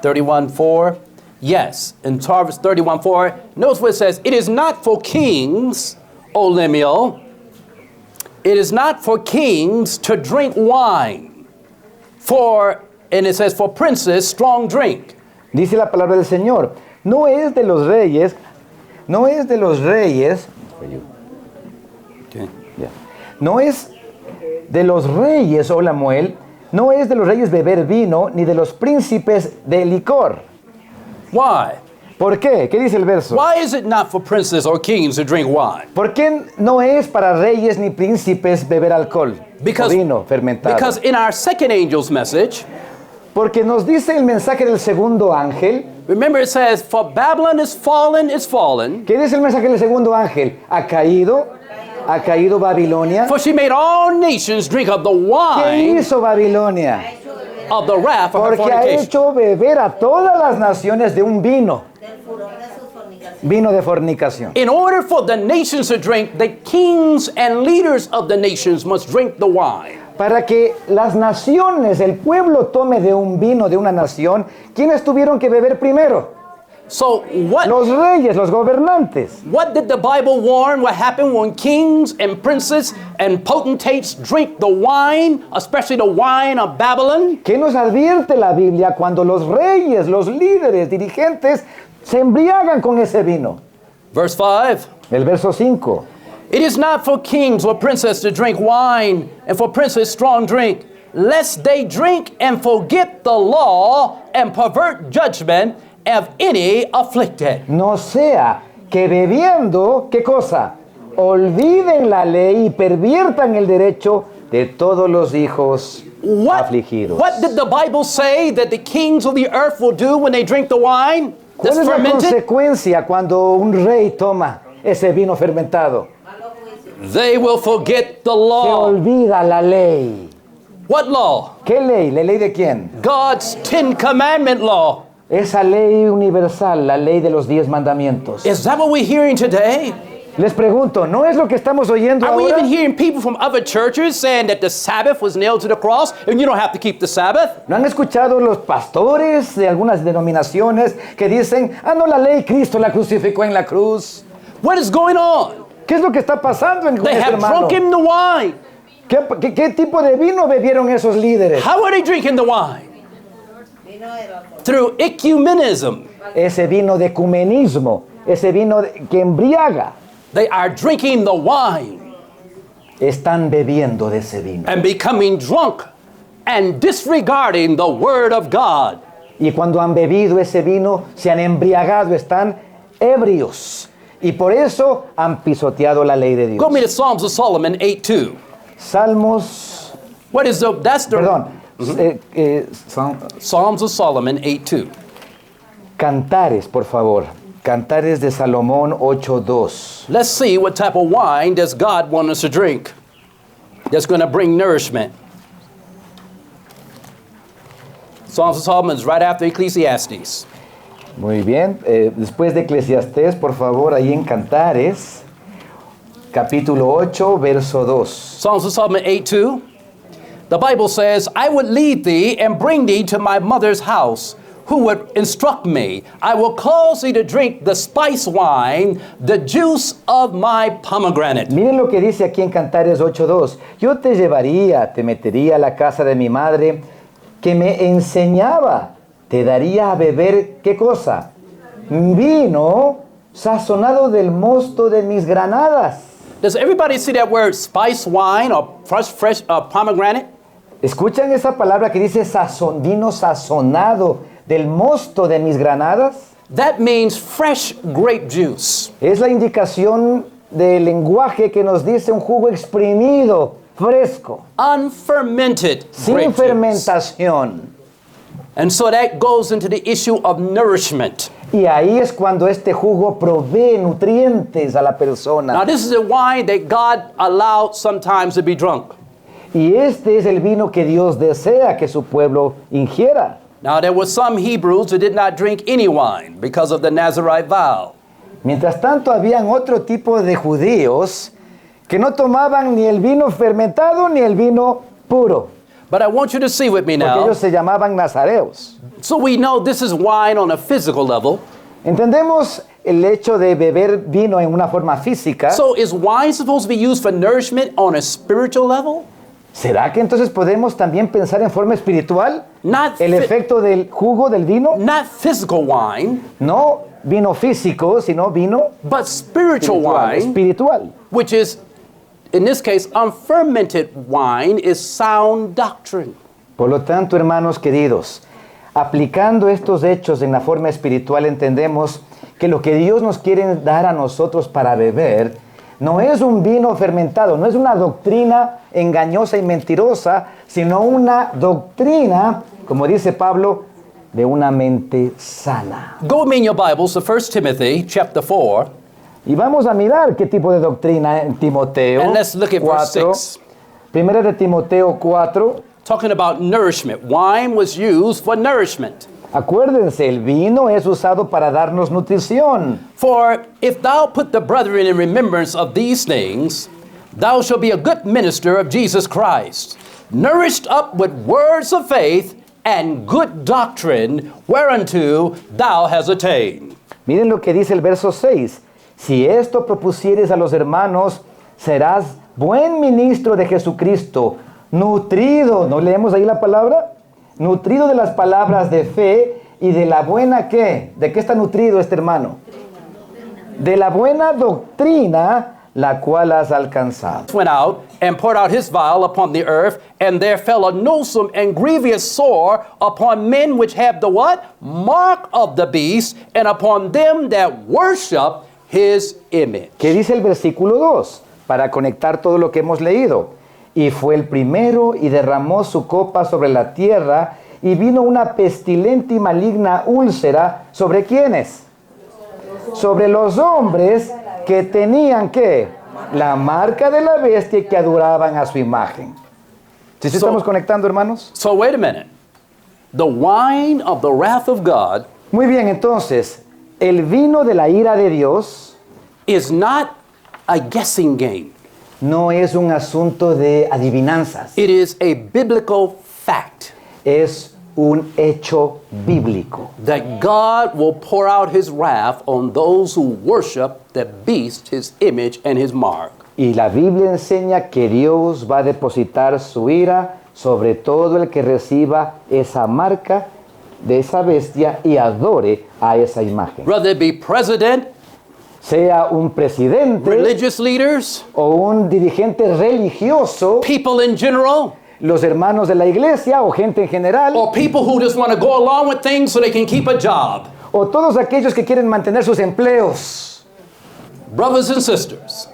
Speaker 2: 31:4. Yes, in Proverbs 31:4, notice what it says, it is not for kings, O Lemuel. It is not for kings to drink wine, and it says, for princes, strong drink.
Speaker 3: Dice la palabra del Señor, no es de los reyes,
Speaker 2: Okay.
Speaker 3: ya, no es de los reyes, oh Lemuel, no es de los reyes beber vino, ni de los príncipes de licor.
Speaker 2: Why?
Speaker 3: ¿Por qué? ¿Qué dice el verso?
Speaker 2: Why is it not for princes or kings to drink wine?
Speaker 3: ¿Por qué no es para reyes ni príncipes beber alcohol o vino fermentado?
Speaker 2: Because in our second angel's message,
Speaker 3: Porque nos dice el mensaje del segundo ángel.
Speaker 2: remember it says, for Babylon is fallen, is fallen.
Speaker 3: ¿Qué dice el mensaje del segundo ángel? Ha caído Babilonia.
Speaker 2: For she made all nations drink of the
Speaker 3: ¿Qué
Speaker 2: wine
Speaker 3: hizo Babilonia?
Speaker 2: of the wrath of her
Speaker 3: Porque ha
Speaker 2: fornication.
Speaker 3: hecho beber a todas las naciones de un vino. Vino de fornicación.
Speaker 2: In order for the nations to drink, the kings and leaders of the nations must drink the wine.
Speaker 3: Para que las naciones, el pueblo tome de un vino de una nación, ¿quiénes tuvieron que beber primero?
Speaker 2: So what
Speaker 3: Los reyes, los gobernantes.
Speaker 2: did the Bible warn what happened when kings and princes and potentates drink the wine, especially the wine of Babylon?
Speaker 3: ¿Qué nos advierte la Biblia cuando los reyes, los líderes, dirigentes se embriagan con ese vino?
Speaker 2: Verse 5.
Speaker 3: El verso 5.
Speaker 2: It is not for kings or princes to drink wine, and for princes strong drink, lest they drink and forget the law and pervert judgment of any afflicted.
Speaker 3: No sea que bebiendo, ¿qué cosa? Olviden la ley y perviertan el derecho de todos los hijos afligidos.
Speaker 2: What did the Bible say that the kings of the earth will do when they drink the wine that's
Speaker 3: ¿Cuál es la
Speaker 2: fermented?
Speaker 3: consecuencia cuando un rey toma ese vino fermentado?
Speaker 2: They will forget the
Speaker 3: Se
Speaker 2: law.
Speaker 3: olvida la ley.
Speaker 2: What law?
Speaker 3: ¿Qué ley? ¿La ley de quién?
Speaker 2: God's 10 commandment law.
Speaker 3: Esa ley universal, la ley de los 10 mandamientos.
Speaker 2: Is that what we're hearing today?
Speaker 3: Les pregunto, ¿no es lo que estamos oyendo
Speaker 2: Are we
Speaker 3: ahora?
Speaker 2: even hearing people from other churches saying that the Sabbath was nailed to the cross and you don't have to keep the Sabbath?
Speaker 3: ¿No han escuchado los pastores de algunas denominaciones que dicen, no, la ley Cristo la crucificó en la cruz?
Speaker 2: What is going on?
Speaker 3: ¿Qué es lo que está pasando con
Speaker 2: They
Speaker 3: este
Speaker 2: have
Speaker 3: hermano?
Speaker 2: drunken the wine.
Speaker 3: ¿Qué tipo de vino bebieron esos líderes?
Speaker 2: How are they drinking the wine? Through ecumenism.
Speaker 3: Ese vino de ecumenismo, ese vino que embriaga.
Speaker 2: They are drinking the wine
Speaker 3: Están bebiendo de ese vino.
Speaker 2: and becoming drunk and disregarding the word of God.
Speaker 3: Y cuando han bebido ese vino, se han embriagado, están ebrios. Y por eso han pisoteado la ley de Dios.
Speaker 2: Go me to Psalms of Solomon 8:2.
Speaker 3: Salmos,
Speaker 2: What is that's the
Speaker 3: perdón,
Speaker 2: Psalms of Solomon 8:2.
Speaker 3: Cantares, por favor. Cantares de Salomón 8:2.
Speaker 2: Let's see what type of wine does God want us to drink that's going to bring nourishment. Psalms of Solomon is right after Ecclesiastes.
Speaker 3: Muy bien. Después de Eclesiastés, por favor, ahí en Cantares, capítulo 8, verso 2.
Speaker 2: Psalms of Solomon 8:2. The Bible says, I would lead thee and bring thee to my mother's house, who would instruct me. I will cause thee to drink the spice wine, the juice of my pomegranate.
Speaker 3: Miren lo que dice aquí en Cantares 8:2. Yo te llevaría, te metería a la casa de mi madre, que me enseñaba, te daría a beber, ¿qué cosa? Vino sazonado del mosto de mis granadas.
Speaker 2: Does everybody see that word spice wine or fresh pomegranate?
Speaker 3: ¿Escuchan esa palabra que dice vino sazonado del mosto de mis granadas?
Speaker 2: That means fresh grape juice.
Speaker 3: Es la indicación del lenguaje que nos dice un jugo exprimido, fresco,
Speaker 2: Unfermented
Speaker 3: sin
Speaker 2: grape juice.
Speaker 3: fermentación.
Speaker 2: And so that goes into the issue of nourishment.
Speaker 3: Y ahí es cuando este jugo provee nutrientes a la
Speaker 2: Now,
Speaker 3: persona.
Speaker 2: this is a wine that God allowed sometimes to be drunk.
Speaker 3: Y este es el vino que Dios desea que su pueblo ingiera.
Speaker 2: Now, there were some Hebrews who did not drink any wine because of the Nazirite vow.
Speaker 3: Mientras tanto, habían otro tipo de judíos que no tomaban ni el vino fermentado ni el vino puro,
Speaker 2: But I want you to see with me
Speaker 3: porque
Speaker 2: now.
Speaker 3: ellos se llamaban nazareos.
Speaker 2: So we know this is wine on a physical level.
Speaker 3: Entendemos el hecho de beber vino en una forma física.
Speaker 2: So is wine supposed to be used for nourishment on a spiritual level?
Speaker 3: ¿Será que entonces podemos también pensar en forma espiritual?
Speaker 2: Not,
Speaker 3: El efecto del jugo del vino,
Speaker 2: not physical wine,
Speaker 3: no vino físico, sino vino
Speaker 2: but spiritual
Speaker 3: espiritual.
Speaker 2: wine,
Speaker 3: Espiritual.
Speaker 2: which is, in this case, unfermented wine, is sound doctrine.
Speaker 3: Por lo tanto, hermanos queridos, aplicando estos hechos en la forma espiritual, entendemos que lo que Dios nos quiere dar a nosotros para beber no es un vino fermentado, no es una doctrina engañosa y mentirosa, sino una doctrina, como dice Pablo, de una mente sana.
Speaker 2: Go with me in your Bibles to 1 Timothy chapter 4,
Speaker 3: Y vamos a mirar qué tipo de doctrina en Timoteo
Speaker 2: and let's look at verse
Speaker 3: 4.
Speaker 2: 6.
Speaker 3: Primera de Timoteo 4.
Speaker 2: Talking about nourishment. Wine was used for nourishment.
Speaker 3: Acuérdense, el vino es usado para darnos nutrición.
Speaker 2: For if thou put the brethren in remembrance of these things, thou shalt be a good minister of Jesus Christ, nourished up with words of faith and good doctrine, whereunto thou hast attained.
Speaker 3: Miren lo que dice el verso 6. Si esto propusieres a los hermanos, serás buen ministro de Jesucristo, nutrido, ¿no leemos ahí la palabra? Nutrido de las palabras de fe y de la buena, ¿qué? ¿De qué está nutrido este hermano? De la buena doctrina, la cual has alcanzado.
Speaker 2: Went out and poured out his vial upon the earth, and there fell a noisome and grievous sore upon men which have the what? Mark of the beast, and upon them that worship his image.
Speaker 3: ¿Qué dice el versículo 2? Para conectar todo lo que hemos leído. Y fue el primero y derramó su copa sobre la tierra, y vino una pestilente y maligna úlcera. ¿Sobre quiénes? Sobre los hombres que tenían, ¿qué? La marca de la bestia y que adoraban a su imagen. ¿Sí
Speaker 2: So-
Speaker 3: estamos conectando, hermanos?
Speaker 2: So wait a minute. The wine of the wrath of God
Speaker 3: Muy bien, entonces, el vino de la ira de Dios
Speaker 2: is not a guessing game.
Speaker 3: no es un asunto de adivinanzas.
Speaker 2: It is a biblical fact
Speaker 3: Es un hecho bíblico.
Speaker 2: that God will pour out his wrath on those who worship the beast, his image, and his mark.
Speaker 3: Y la Biblia enseña que Dios va a depositar su ira sobre todo el que reciba esa marca de esa bestia y adore a esa imagen.
Speaker 2: Whether it be president,
Speaker 3: Sea un presidente
Speaker 2: religious leaders,
Speaker 3: o un dirigente religioso,
Speaker 2: people in general,
Speaker 3: los hermanos de la iglesia o gente en general,
Speaker 2: or people who just want to go along with things so they can keep a job.
Speaker 3: o todos aquellos que quieren mantener sus empleos.
Speaker 2: Brothers and sisters,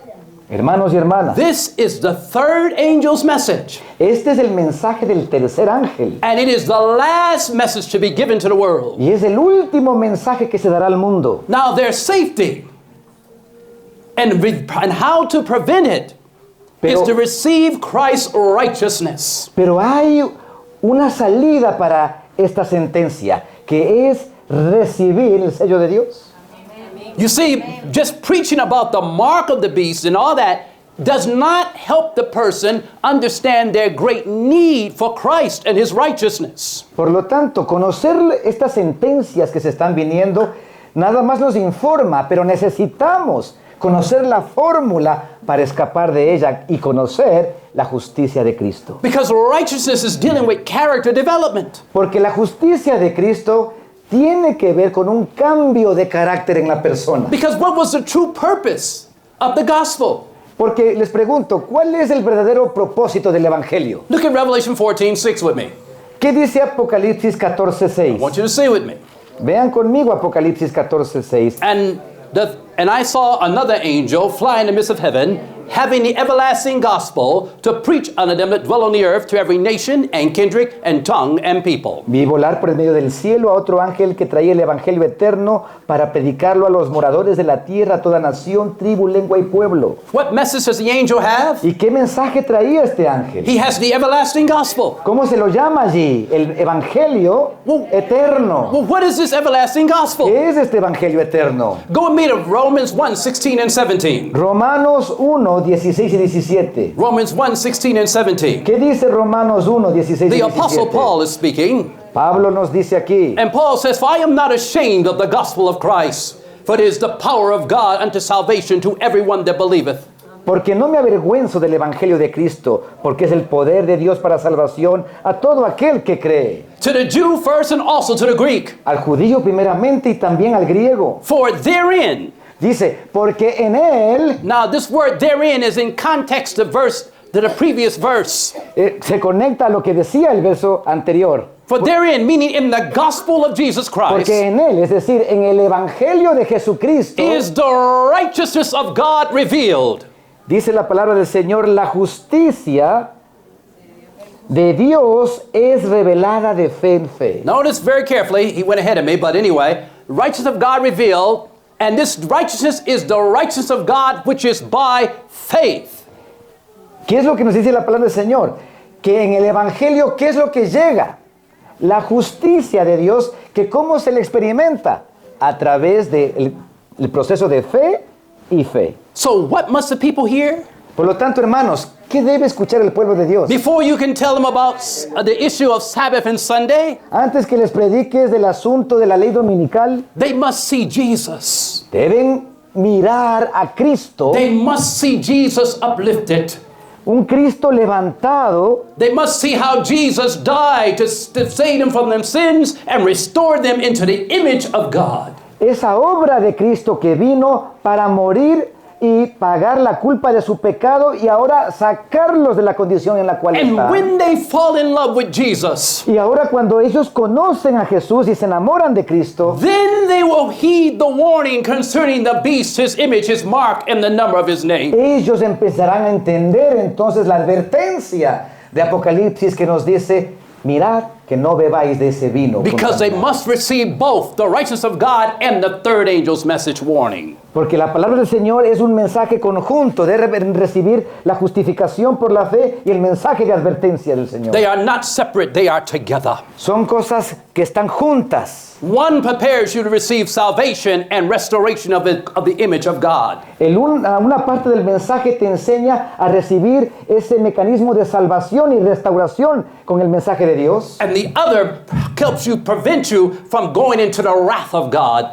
Speaker 3: Hermanos y hermanas,
Speaker 2: this is the third angel's message,
Speaker 3: este es el mensaje del tercer ángel.
Speaker 2: and it is the last message to be given to the world.
Speaker 3: Y es el último mensaje que se dará al mundo.
Speaker 2: Now, there's safety, and how to prevent it is
Speaker 3: Pero-
Speaker 2: to receive Christ's righteousness.
Speaker 3: Pero hay una salida para esta sentencia, que es recibir el sello de Dios.
Speaker 2: You see, just preaching about the mark of the beast and all that does not help the person understand their great need for Christ and his righteousness.
Speaker 3: Por lo tanto, conocer estas sentencias que se están viniendo nada más nos informa, pero necesitamos conocer la fórmula para escapar de ella y conocer la justicia de Cristo.
Speaker 2: Because righteousness is dealing with character development.
Speaker 3: Porque la justicia de Cristo tiene que ver con un cambio de carácter en la persona.
Speaker 2: Because what was the true purpose of the gospel?
Speaker 3: Porque les pregunto, ¿cuál es el verdadero propósito del Evangelio?
Speaker 2: Look at Revelation 14:6 with me.
Speaker 3: ¿Qué dice Apocalipsis 14:6?
Speaker 2: I want you to say with me.
Speaker 3: Vean conmigo Apocalipsis 14:6.
Speaker 2: And I saw another angel fly in the midst of heaven, having the everlasting gospel to preach unto them that dwell on the earth, to every nation and kindred and tongue and people.
Speaker 3: Vi volar por el medio del cielo a otro ángel que traía el evangelio eterno para predicarlo a los moradores de la tierra, toda nación, tribu, lengua y pueblo.
Speaker 2: What message does the angel have?
Speaker 3: ¿Y qué mensaje traía este ángel?
Speaker 2: He has the everlasting gospel.
Speaker 3: ¿Cómo se lo llama allí? El evangelio eterno.
Speaker 2: Well, what is this everlasting gospel?
Speaker 3: ¿Qué es este evangelio eterno?
Speaker 2: Go with me to Romans 1, 16 and 17.
Speaker 3: Romanos 1, 16 y 17.
Speaker 2: Romans 1, 16 and 17.
Speaker 3: ¿Qué dice Romanos 1, 16 y
Speaker 2: The
Speaker 3: 17?
Speaker 2: Apostle Paul is speaking,
Speaker 3: Pablo nos dice aquí,
Speaker 2: and Paul says, "For I am not ashamed of the gospel of Christ, for it is the power of God unto salvation to everyone that believeth."
Speaker 3: porque no me avergüenzo del evangelio de Cristo, porque es el poder de Dios para salvación a todo aquel que cree.
Speaker 2: To the Jew first and also to the Greek.
Speaker 3: Al judío primeramente y también al griego.
Speaker 2: For therein,
Speaker 3: Dice, porque en él
Speaker 2: now this word therein is in context of the previous verse.
Speaker 3: se conecta a lo que decía el verso anterior.
Speaker 2: For therein, meaning in the gospel of Jesus Christ,
Speaker 3: Porque en él, es decir, en el evangelio de Jesucristo,
Speaker 2: is the righteousness of God revealed.
Speaker 3: dice la palabra del Señor, la justicia de Dios es revelada de fe en fe.
Speaker 2: Notice very carefully, he went ahead of me, but anyway, righteousness of God revealed, and this righteousness is the righteousness of God which is by faith.
Speaker 3: ¿Qué es lo que nos dice la palabra del Señor? Que en el evangelio, ¿qué es lo que llega? La justicia de Dios, que cómo se le experimenta a través del proceso de fe y fe.
Speaker 2: So what must the people hear?
Speaker 3: Por lo tanto, hermanos, ¿qué debe escuchar el pueblo de Dios?
Speaker 2: Before you can tell them about the issue of Sabbath and Sunday,
Speaker 3: Antes que les prediques del asunto de la ley dominical,
Speaker 2: they must see Jesus.
Speaker 3: deben mirar a Cristo,
Speaker 2: They must see Jesus uplifted.
Speaker 3: un Cristo levantado.
Speaker 2: They must see how Jesus died to save them from their sins and restore them into the image of God.
Speaker 3: Esa obra de Cristo que vino para morir y pagar la culpa de su pecado y ahora sacarlos de la condición en la cual
Speaker 2: And
Speaker 3: están.
Speaker 2: when they fall in love with Jesus,
Speaker 3: Y ahora cuando ellos conocen a Jesús y se enamoran de Cristo,
Speaker 2: then they will heed the warning concerning the beast, his image, his mark, and the number of his name.
Speaker 3: ellos empezarán a entender entonces la advertencia de Apocalipsis que nos dice, mirad que no bebáis de ese vino.
Speaker 2: Because they
Speaker 3: contaminado".
Speaker 2: must receive both the righteousness of God and the third angel's message warning.
Speaker 3: Porque la palabra del Señor es un mensaje conjunto, de recibir la justificación por la fe y el mensaje de advertencia del Señor.
Speaker 2: They are not separate, they are together.
Speaker 3: Son cosas que están juntas.
Speaker 2: One prepares you to receive salvation and restoration of the image of God.
Speaker 3: Una parte del mensaje te enseña a recibir ese mecanismo de salvación y restauración con el mensaje de Dios.
Speaker 2: And the other helps you, prevent you from going into the wrath of God.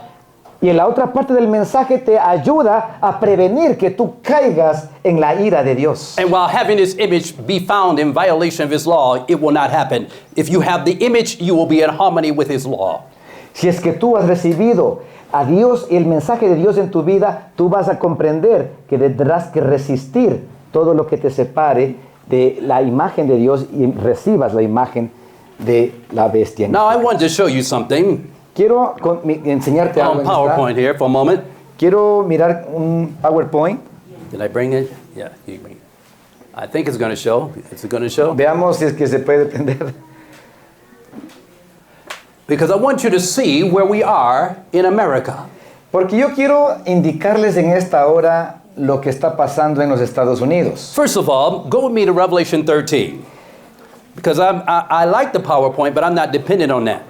Speaker 3: Y en la otra parte del mensaje te ayuda a prevenir que tú caigas en la ira de Dios.
Speaker 2: And while having his image be found in violation of his law, it will not happen. If you have the image, you will be in harmony with his law.
Speaker 3: Si es que tú has recibido a Dios y el mensaje de Dios en tu vida, tú vas a comprender que tendrás que resistir todo lo que te separe de la imagen de Dios y recibas la imagen de la bestia.
Speaker 2: Now, I wanted to show you something
Speaker 3: Quiero enseñarte algo.
Speaker 2: on PowerPoint here for a moment.
Speaker 3: Quiero mirar un PowerPoint.
Speaker 2: Did I bring it? Yeah, you bring it. I think it's going to show. Is it going to show?
Speaker 3: Veamos si es que se puede prender.
Speaker 2: Because I want you to see where we are in America.
Speaker 3: Porque yo quiero indicarles en esta hora lo que está pasando en los Estados Unidos.
Speaker 2: First of all, go with me to Revelation 13. Because I like the PowerPoint, but I'm not dependent on that.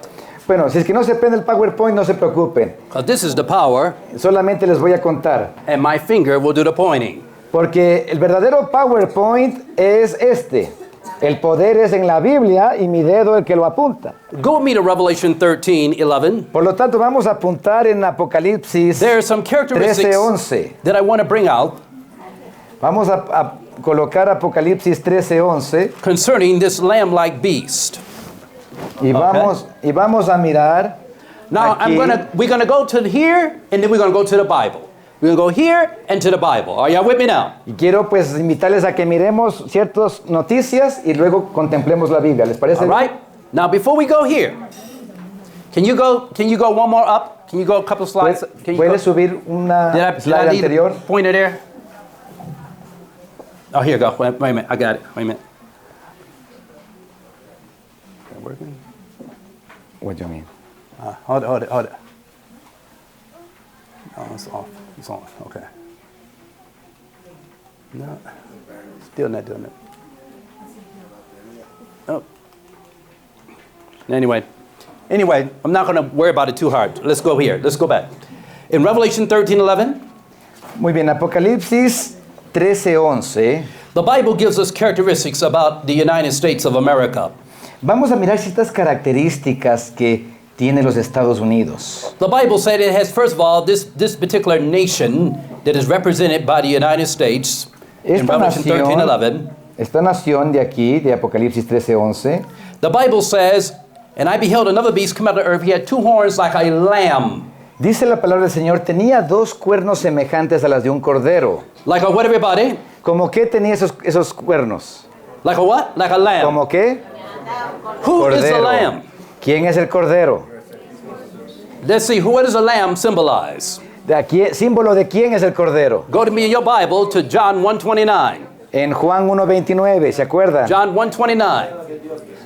Speaker 3: Bueno, si es que no se prende el PowerPoint, no se preocupen.
Speaker 2: Because this is the power,
Speaker 3: Solamente les voy a contar.
Speaker 2: and my finger will do the pointing.
Speaker 3: Porque el verdadero PowerPoint es este. El poder es en la Biblia y mi dedo el que lo apunta.
Speaker 2: Go with me to Revelation 13:11.
Speaker 3: Por lo tanto, vamos a apuntar en Apocalipsis
Speaker 2: There are some characteristics
Speaker 3: 13:11.
Speaker 2: that I want to bring out
Speaker 3: Vamos a colocar Apocalipsis 13:11
Speaker 2: concerning this lamb-like beast.
Speaker 3: y vamos a mirar.
Speaker 2: Now,
Speaker 3: aquí.
Speaker 2: we're gonna go to here, and then we're gonna go to the Bible. We're gonna go here and to the Bible. Are y'all with me now?
Speaker 3: Y quiero pues invitarles a que miremos ciertas noticias y luego contemplemos la Biblia. ¿Les parece?
Speaker 2: All right. Now, before we go here, can you go one more up? Can you go a couple slides? Can you go?
Speaker 3: ¿Puedes subir una
Speaker 2: Did I
Speaker 3: slide
Speaker 2: leave
Speaker 3: anterior?
Speaker 2: pointer there? Oh, here you go. Wait a minute. I got it. Wait a minute. Is that working?
Speaker 3: What do you mean?
Speaker 2: Hold it. No, it's off. It's on. Okay. No, still not doing it. Oh. Anyway, I'm not going to worry about it too hard. Let's go here. Let's go back. In Revelation 13:11,
Speaker 3: Muy bien, Apocalipsis 13:11.
Speaker 2: the Bible gives us characteristics about the United States of America.
Speaker 3: Vamos a mirar ciertas características que tiene los Estados Unidos.
Speaker 2: The Bible said it has, first of all, this particular nation that is represented by the United States in Revelation 13:11.
Speaker 3: Esta nación de aquí, de Apocalipsis 13:11,
Speaker 2: The Bible says, and I beheld another beast come out of the earth. He had two horns like a lamb.
Speaker 3: dice la palabra del Señor, tenía dos cuernos semejantes a las de un cordero.
Speaker 2: Like a what, everybody?
Speaker 3: ¿Cómo qué tenía esos cuernos?
Speaker 2: Like a what? Like a lamb.
Speaker 3: ¿Cómo qué?
Speaker 2: Who is the lamb?
Speaker 3: ¿Quién es el cordero?
Speaker 2: Let's see, what does a lamb symbolize?
Speaker 3: ¿De aquí, símbolo de quién es el cordero?
Speaker 2: Go to me in your Bible to John 1:29.
Speaker 3: En Juan 1:29, ¿se acuerdan?
Speaker 2: John 1:29.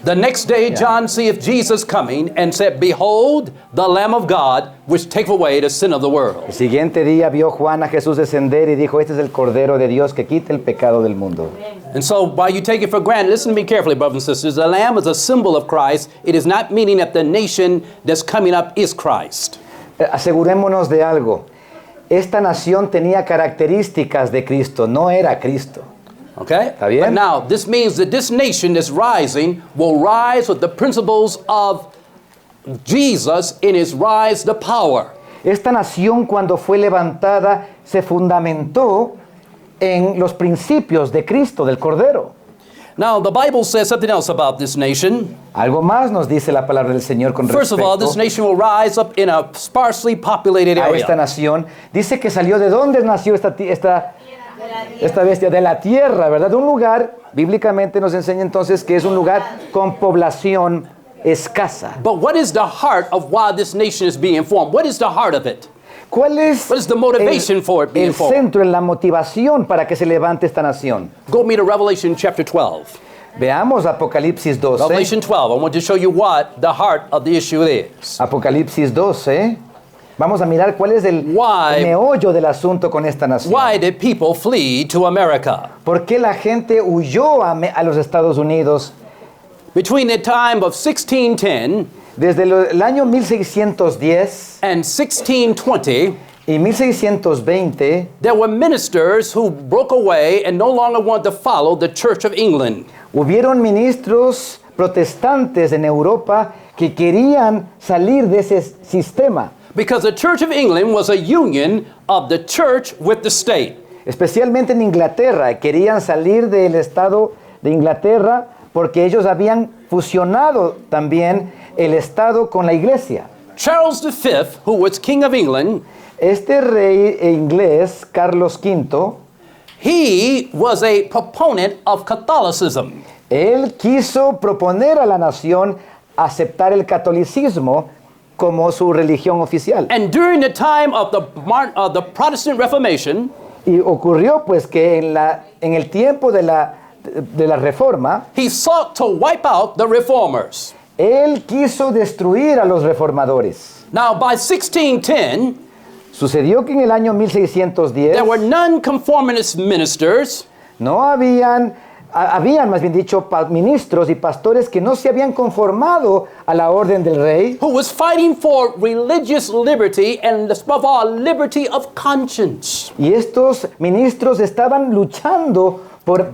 Speaker 2: The next day John seeth Jesus coming and said, Behold, the Lamb of God, which taketh away the sin of the world.
Speaker 3: El siguiente día vio Juan a Jesús descender y dijo, este es el cordero de Dios que quita el pecado del mundo.
Speaker 2: And so while you take it for granted, listen to me carefully, brothers and sisters. The lamb is a symbol of Christ. It is not meaning that the nation that's coming up is Christ.
Speaker 3: Asegurémonos de algo. Esta nación tenía características de Cristo, no era Cristo.
Speaker 2: Okay?
Speaker 3: ¿Está bien?
Speaker 2: But now, this means that this nation that's rising will rise with the principles of Jesus in his rise to power.
Speaker 3: Esta nación cuando fue levantada se fundamentó en los principios de Cristo, del Cordero.
Speaker 2: Now, the Bible says something else about this nation.
Speaker 3: Algo más nos dice la palabra del Señor con
Speaker 2: First of all,
Speaker 3: respecto
Speaker 2: this nation will rise up in a sparsely populated
Speaker 3: a esta
Speaker 2: area.
Speaker 3: nación. Dice que salió de dónde nació esta bestia, de la tierra, ¿verdad? De un lugar, bíblicamente nos enseña entonces que es un lugar con población escasa.
Speaker 2: But what is the heart of why this nation is being formed? What is the heart of it?
Speaker 3: ¿Cuál es
Speaker 2: What is the motivation for it being
Speaker 3: el
Speaker 2: formed?
Speaker 3: centro, en la motivación para que se levante esta nación?
Speaker 2: Go with me to Revelation chapter 12.
Speaker 3: Veamos Apocalipsis 12.
Speaker 2: Revelation 12. I want to show you what the heart of the issue is.
Speaker 3: Apocalipsis 12. Vamos a mirar cuál es el
Speaker 2: Why-
Speaker 3: meollo del asunto con esta nación.
Speaker 2: Why did people flee to America?
Speaker 3: ¿Por qué la gente huyó a los Estados Unidos?
Speaker 2: Between the time of 1610
Speaker 3: Desde el año 1610
Speaker 2: and 1620,
Speaker 3: y 1620
Speaker 2: there were ministers who broke away and no longer wanted to follow the Church of England.
Speaker 3: hubieron ministros protestantes en Europa que querían salir de ese sistema,
Speaker 2: Because the Church of England was a union of the church with the state.
Speaker 3: especialmente en Inglaterra. Querían salir del Estado de Inglaterra porque ellos habían fusionado también el Estado con la Iglesia.
Speaker 2: Charles V, who was King of England,
Speaker 3: Este rey inglés, Carlos V,
Speaker 2: he was a proponent of Catholicism.
Speaker 3: él quiso proponer a la nación aceptar el catolicismo como su religión oficial.
Speaker 2: And during the time of the Protestant Reformation,
Speaker 3: Y ocurrió pues que en el tiempo de la Reforma,
Speaker 2: he sought to wipe out the reformers.
Speaker 3: él quiso destruir a los reformadores.
Speaker 2: Now, by 1610,
Speaker 3: Sucedió que en el año 1610
Speaker 2: there were nonconformist ministers
Speaker 3: no habían más bien dicho, ministros y pastores que no se habían conformado a la orden del rey,
Speaker 2: who was fighting for religious liberty and, above all, liberty of conscience.
Speaker 3: y estos ministros estaban luchando por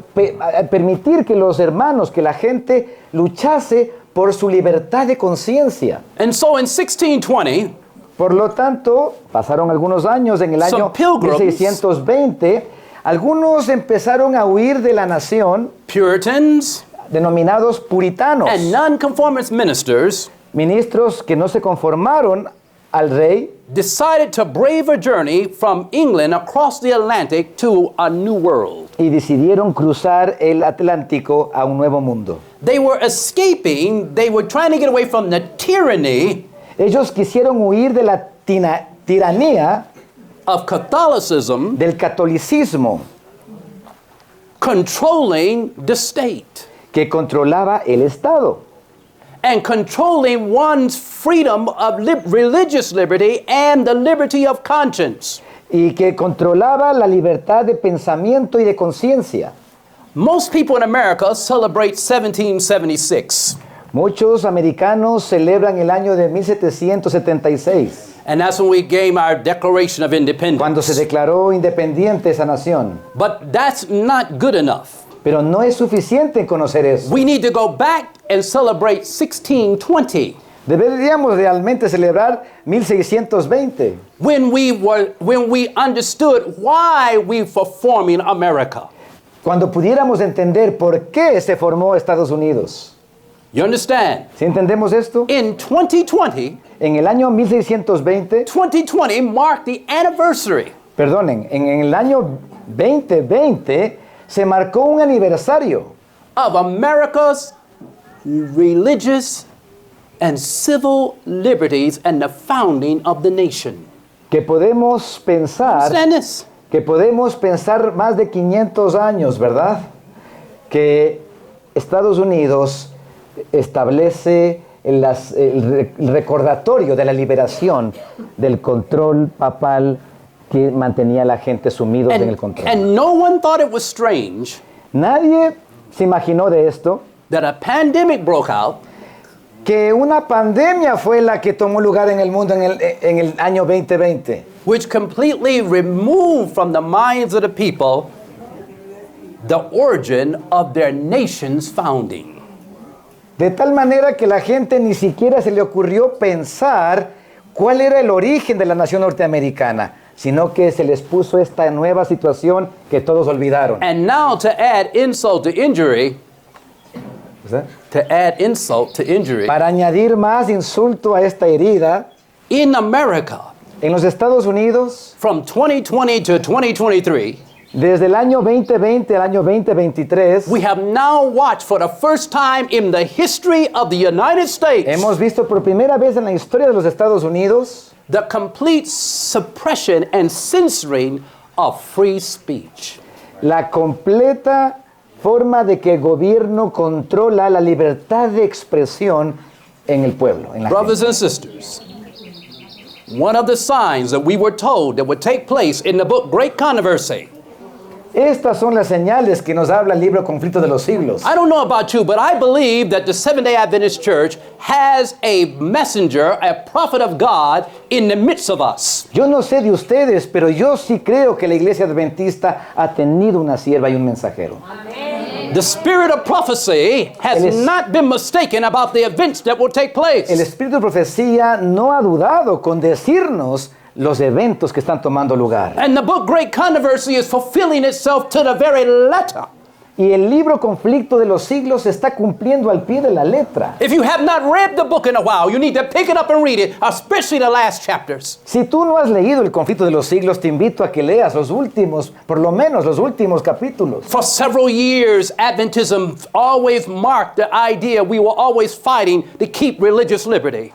Speaker 3: permitir que los hermanos, que la gente luchase por su libertad de conciencia.
Speaker 2: And so in 1620,
Speaker 3: Por lo tanto, pasaron algunos años, en el año
Speaker 2: Some pilgrims-
Speaker 3: 1620, algunos empezaron a huir de la nación,
Speaker 2: Puritans
Speaker 3: denominados puritanos,
Speaker 2: and nonconformist ministers
Speaker 3: ministros que no se conformaron al rey,
Speaker 2: decided to brave a journey from England across the Atlantic to a new world.
Speaker 3: y decidieron cruzar el Atlántico a un nuevo mundo.
Speaker 2: They were escaping, they were trying to get away from the tyranny
Speaker 3: Ellos quisieron huir de la tiranía
Speaker 2: of Catholicism
Speaker 3: del catolicismo
Speaker 2: controlling the state
Speaker 3: que controlaba el Estado
Speaker 2: and controlling one's freedom of religious liberty and the liberty of conscience.
Speaker 3: y que controlaba la libertad de pensamiento y de conciencia.
Speaker 2: Most people in America celebrate 1776.
Speaker 3: Muchos americanos celebran el año de 1776,
Speaker 2: And that's when we gave our Declaration of Independence.
Speaker 3: cuando se declaró independiente esa nación.
Speaker 2: But that's not good enough.
Speaker 3: Pero no es suficiente conocer eso.
Speaker 2: We need to go back and celebrate 1620.
Speaker 3: Deberíamos realmente celebrar 1620,
Speaker 2: When we understood why we were forming America.
Speaker 3: cuando pudiéramos entender por qué se formó Estados Unidos.
Speaker 2: You understand?
Speaker 3: ¿Sí entendemos esto?
Speaker 2: In 2020,
Speaker 3: En el año 1620,
Speaker 2: 2020 marked the anniversary
Speaker 3: perdonen, en el año 2020 se marcó un aniversario
Speaker 2: of America's religious and civil liberties and the founding of the nation.
Speaker 3: que podemos pensar
Speaker 2: Understand this?
Speaker 3: más de 500 años, ¿verdad? Que Estados Unidos establece el recordatorio de la liberación del control papal que mantenía a la gente sumidos en el control.
Speaker 2: And no one thought it was strange
Speaker 3: Nadie se imaginó de esto,
Speaker 2: that a pandemic broke out
Speaker 3: que una pandemia fue la que tomó lugar en el mundo en el año 2020,
Speaker 2: which completely removed from the minds of the people the origin of their nation's founding.
Speaker 3: de tal manera que la gente ni siquiera se le ocurrió pensar cuál era el origen de la nación norteamericana, sino que se les puso esta nueva situación que todos olvidaron.
Speaker 2: And now to add insult to injury,
Speaker 3: Para añadir más insulto a esta herida,
Speaker 2: in America,
Speaker 3: en los Estados Unidos,
Speaker 2: from 2020 to 2023,
Speaker 3: desde el año 2020 al año 2023,
Speaker 2: we have now watched for the first time in the history of the United States
Speaker 3: hemos visto por primera vez en la historia de los Estados Unidos
Speaker 2: the complete suppression and censoring of free speech.
Speaker 3: la completa forma de que el gobierno controla la libertad de expresión en el pueblo, en la
Speaker 2: Brothers
Speaker 3: gente.
Speaker 2: and sisters, one of the signs that we were told that would take place in the book Great Controversy.
Speaker 3: Estas son las señales que nos habla el libro Conflicto de los Siglos.
Speaker 2: I don't know about you, but I believe that the Seventh-day Adventist Church has a messenger, a prophet of God in the midst of us.
Speaker 3: Yo no sé de ustedes, pero yo sí creo que la iglesia adventista ha tenido una sierva y un mensajero.
Speaker 2: The spirit of prophecy has not been mistaken about the events that will take place.
Speaker 3: El espíritu de profecía no ha dudado con decirnos los eventos que están tomando lugar.
Speaker 2: And the book Great Controversy is fulfilling itself to the very letter.
Speaker 3: Y el libro Conflicto de los Siglos se está cumpliendo al pie de la letra.
Speaker 2: If you have not read the book in a while, you need to pick it up and read it, especially the last chapters.
Speaker 3: Si tú no has leído el Conflicto de los Siglos, te invito a que leas los últimos, por lo menos los últimos capítulos.
Speaker 2: For several years, Adventism always marked the idea we were always fighting to keep religious liberty.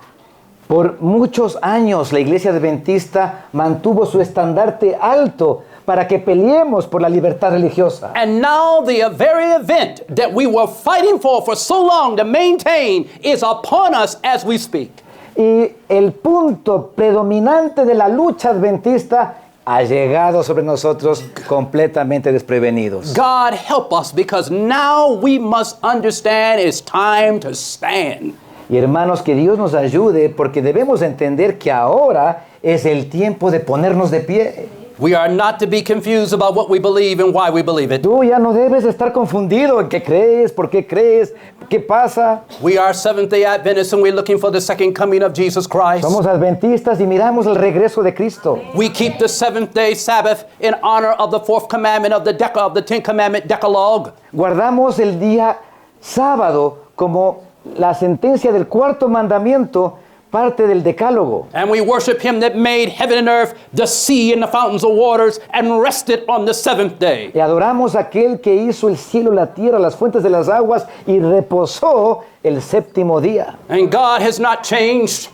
Speaker 3: Por muchos años la iglesia adventista mantuvo su estandarte alto para que peleemos por la libertad religiosa.
Speaker 2: And now the very event that we were fighting for so long to maintain is upon us as we speak.
Speaker 3: Y el punto predominante de la lucha adventista ha llegado sobre nosotros completamente desprevenidos.
Speaker 2: God help us, because now we must understand it's time to stand.
Speaker 3: Y hermanos, que Dios nos ayude, porque debemos entender que ahora es el tiempo de ponernos de pie.
Speaker 2: We are not to be confused about what we believe and why we believe it.
Speaker 3: Tú ya no debes estar confundido en qué crees, por qué crees, qué pasa.
Speaker 2: We are Seventh-day Adventists and we're looking for the second coming of Jesus Christ.
Speaker 3: Somos adventistas y miramos el regreso de Cristo.
Speaker 2: We keep the seventh-day Sabbath in honor of the fourth commandment of the Ten Commandment Decalogue.
Speaker 3: Guardamos el día sábado como la sentencia del cuarto mandamiento, parte del decálogo.
Speaker 2: And we worship him that made heaven and earth, the sea and the fountains of waters, and rested on the seventh day.
Speaker 3: Y adoramos a aquel que hizo el cielo, la tierra, las fuentes de las aguas y reposó el séptimo día.
Speaker 2: And God has not changed.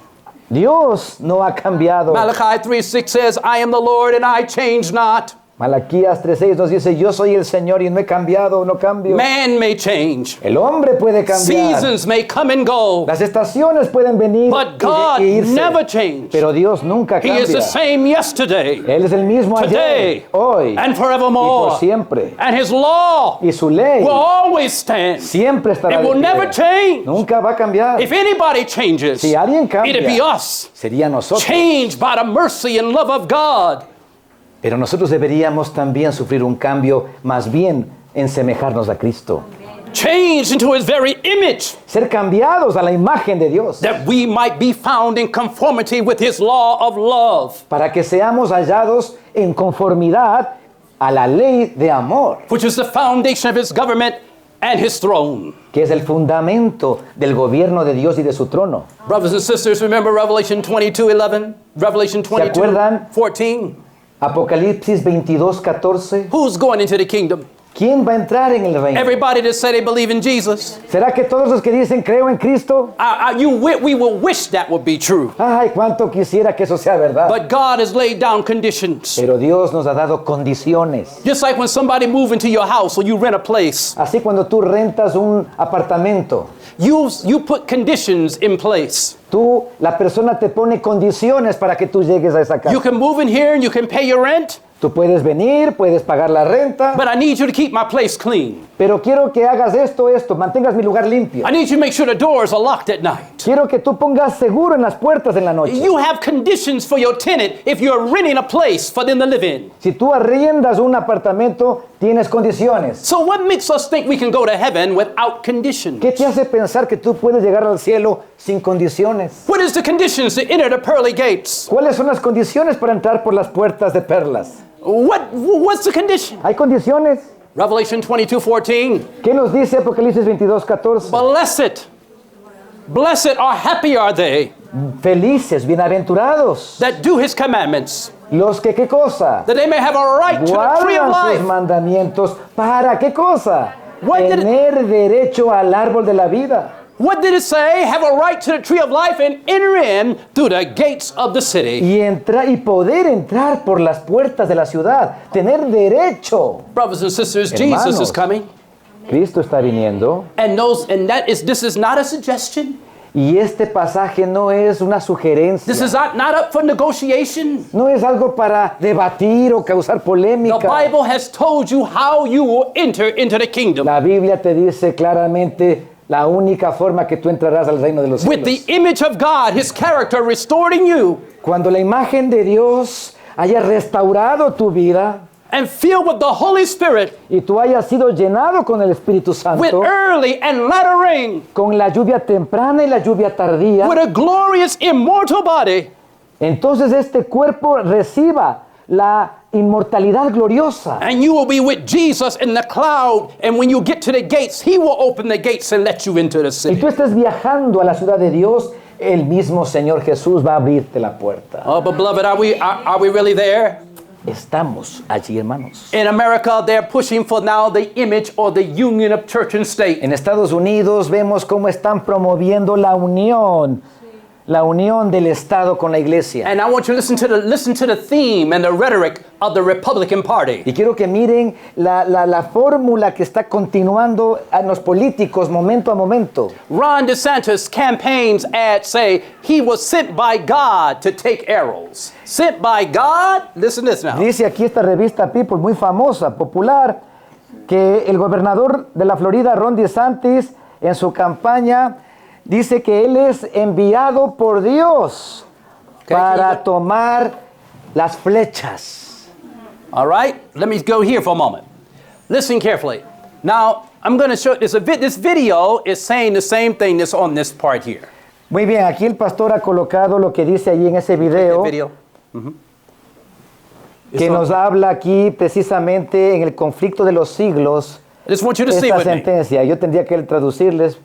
Speaker 3: Dios no ha cambiado.
Speaker 2: Malachi 3:6 says, I am the Lord and I change not.
Speaker 3: Malaquías 3:6 nos dice, yo soy el Señor y no he cambiado, no cambio.
Speaker 2: Man may change.
Speaker 3: El hombre puede cambiar.
Speaker 2: Seasons may come and go.
Speaker 3: Las estaciones pueden venir
Speaker 2: But God
Speaker 3: y irse.
Speaker 2: never changed.
Speaker 3: Pero Dios nunca
Speaker 2: He is the
Speaker 3: cambia.
Speaker 2: same yesterday,
Speaker 3: Él es el mismo ayer,
Speaker 2: today,
Speaker 3: hoy
Speaker 2: and
Speaker 3: y por
Speaker 2: forevermore.
Speaker 3: siempre.
Speaker 2: And His law
Speaker 3: Y su ley
Speaker 2: will always stand.
Speaker 3: siempre estará
Speaker 2: It
Speaker 3: de
Speaker 2: will
Speaker 3: pie.
Speaker 2: never change.
Speaker 3: Nunca va a cambiar.
Speaker 2: If anybody changes,
Speaker 3: Si alguien cambia,
Speaker 2: it'll be us.
Speaker 3: sería nosotros.
Speaker 2: Changed by the mercy and love of God.
Speaker 3: Pero nosotros deberíamos también sufrir un cambio, más bien en semejarnos a Cristo.
Speaker 2: Changed into His very image,
Speaker 3: Ser cambiados a la imagen de Dios.
Speaker 2: that we might be found in conformity with His law of love,
Speaker 3: Para que seamos hallados en conformidad a la ley de amor,
Speaker 2: which is the foundation of His government and His throne.
Speaker 3: que es el fundamento del gobierno de Dios y de su trono.
Speaker 2: Brothers and sisters, remember Revelation 22:11, Revelation
Speaker 3: acuerdan?
Speaker 2: 22:14.
Speaker 3: Apocalipsis 22:14.
Speaker 2: Who's going into the kingdom?
Speaker 3: ¿Quién va a entrar en el reino?
Speaker 2: Everybody that say they believe in Jesus.
Speaker 3: ¿Será que todos los que dicen creo en Cristo?
Speaker 2: We will wish that would be true.
Speaker 3: Ay, cuánto quisiera que eso sea verdad.
Speaker 2: But God has laid down conditions.
Speaker 3: Pero Dios nos ha dado condiciones.
Speaker 2: Just like when somebody move into your house or you rent a place,
Speaker 3: Así cuando tú rentas un apartamento,
Speaker 2: you put conditions in place.
Speaker 3: la persona te pone condiciones para que tú llegues a esa casa.
Speaker 2: You can move in here and you can pay your rent,
Speaker 3: Tú puedes venir, puedes pagar la renta,
Speaker 2: but I need you to keep my place clean.
Speaker 3: pero quiero que hagas esto, mantengas mi lugar limpio.
Speaker 2: I need you to make sure the doors are locked at night.
Speaker 3: Quiero que tú pongas seguro en las puertas en la noche.
Speaker 2: You have conditions for your tenant if you're renting a place for them to live in.
Speaker 3: Si tú arriendas un apartamento, tienes condiciones.
Speaker 2: So what makes us think we can go to heaven without conditions?
Speaker 3: ¿Qué te hace pensar que tú puedes llegar al cielo sin condiciones?
Speaker 2: What is the conditions to enter the pearly gates?
Speaker 3: ¿Cuáles son las condiciones para entrar por las puertas de perlas?
Speaker 2: What's the condition?
Speaker 3: ¿Hay condiciones?
Speaker 2: Revelation 22:14.
Speaker 3: ¿Qué nos dice Apocalipsis 22:14?
Speaker 2: Blessed or happy are they
Speaker 3: Felices, bienaventurados,
Speaker 2: that do His commandments,
Speaker 3: los que, ¿qué cosa?
Speaker 2: that they may have a right to the tree of
Speaker 3: Guardan sus
Speaker 2: life.
Speaker 3: mandamientos. ¿Para qué cosa?
Speaker 2: What did it-
Speaker 3: Tener derecho al árbol de la vida.
Speaker 2: What did it say? Have a right to the tree of life and enter in through the gates of the city.
Speaker 3: Y poder entrar por las puertas de la ciudad. Tener derecho.
Speaker 2: Brothers and sisters,
Speaker 3: Hermanos.
Speaker 2: Jesus is coming.
Speaker 3: Cristo está viniendo.
Speaker 2: This is not a suggestion.
Speaker 3: Y este pasaje no es una sugerencia.
Speaker 2: This is not up for negotiation.
Speaker 3: No es algo para debatir o causar
Speaker 2: The
Speaker 3: polémica.
Speaker 2: Bible has told you how you will enter into the kingdom.
Speaker 3: La Biblia te dice claramente la única forma que tú entrarás al reino de los
Speaker 2: With the
Speaker 3: cielos.
Speaker 2: image of God, His character restored in you,
Speaker 3: Cuando la imagen de Dios haya restaurado tu vida
Speaker 2: and filled with the Holy Spirit,
Speaker 3: y tú hayas sido llenado con el Espíritu
Speaker 2: with
Speaker 3: Santo,
Speaker 2: early and latter rain,
Speaker 3: con la lluvia temprana y la lluvia tardía,
Speaker 2: with a glorious immortal body,
Speaker 3: entonces este cuerpo reciba la inmortalidad gloriosa.
Speaker 2: and you will be with Jesus in the cloud, and when you get to the gates, He will open the gates and let you into the
Speaker 3: Y
Speaker 2: city.
Speaker 3: tú estés viajando a la ciudad de Dios, el mismo Señor Jesús va a abrirte la puerta.
Speaker 2: Oh, but beloved, are we really there?
Speaker 3: Estamos allí, hermanos.
Speaker 2: In America, they're pushing for now the image or the union of church and state.
Speaker 3: En Estados Unidos vemos cómo están promoviendo la unión del Estado con la iglesia.
Speaker 2: And I want you to listen to the theme and the rhetoric of the Republican Party.
Speaker 3: Y quiero que miren la fórmula que está continuando a los políticos momento a momento.
Speaker 2: Ron DeSantis campaigns ads say he was sent by God to take arrows. Sent by God? Listen to this now.
Speaker 3: Dice aquí esta revista People, muy famosa, popular, que el gobernador de la Florida, Ron DeSantis, en su campaña, dice que él es enviado por Dios para tomar las flechas.
Speaker 2: All right, let me go here for a moment. Listen carefully. Now, I'm going to show this video is saying the same thing that's on this part here.
Speaker 3: Muy bien, aquí el pastor ha colocado lo que dice allí en ese video,
Speaker 2: Video.
Speaker 3: que nos habla aquí precisamente en el conflicto de los siglos.
Speaker 2: I just want you to see
Speaker 3: Esta
Speaker 2: with me.
Speaker 3: sentencia, yo tendría que traducirles,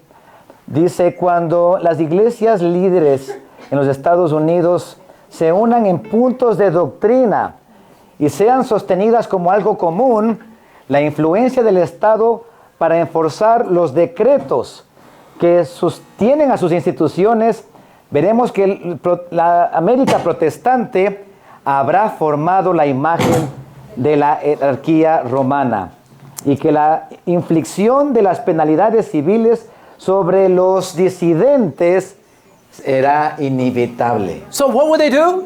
Speaker 3: dice: cuando las iglesias líderes en los Estados Unidos se unan en puntos de doctrina y sean sostenidas como algo común, la influencia del Estado para enforzar los decretos que sostienen a sus instituciones, veremos que la América protestante habrá formado la imagen de la jerarquía romana y que la inflicción de las penalidades civiles sobre los disidentes era inevitable.
Speaker 2: So what will they do?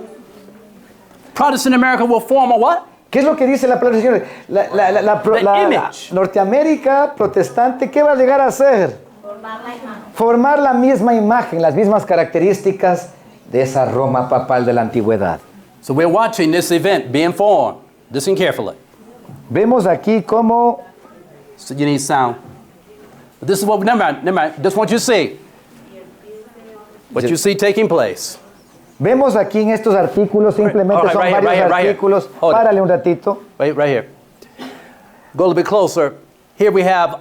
Speaker 2: Protestant America will form a what?
Speaker 3: ¿Qué es lo que dice la palabra del Señor? La
Speaker 2: image.
Speaker 3: Norteamérica protestante, ¿qué va a llegar a hacer? Formar la misma imagen, las mismas características de esa Roma papal de la antigüedad.
Speaker 2: So we're watching this event being formed. Listen carefully.
Speaker 3: Vemos aquí cómo
Speaker 2: So you need sound. But this is what, never mind. This is what you see. What you see taking place.
Speaker 3: vemos aquí en estos artículos, simplemente
Speaker 2: All right,
Speaker 3: son
Speaker 2: right here,
Speaker 3: varios
Speaker 2: right here.
Speaker 3: artículos.
Speaker 2: Hold it.
Speaker 3: Párale un ratito.
Speaker 2: Right here. Go a little bit closer. Here we have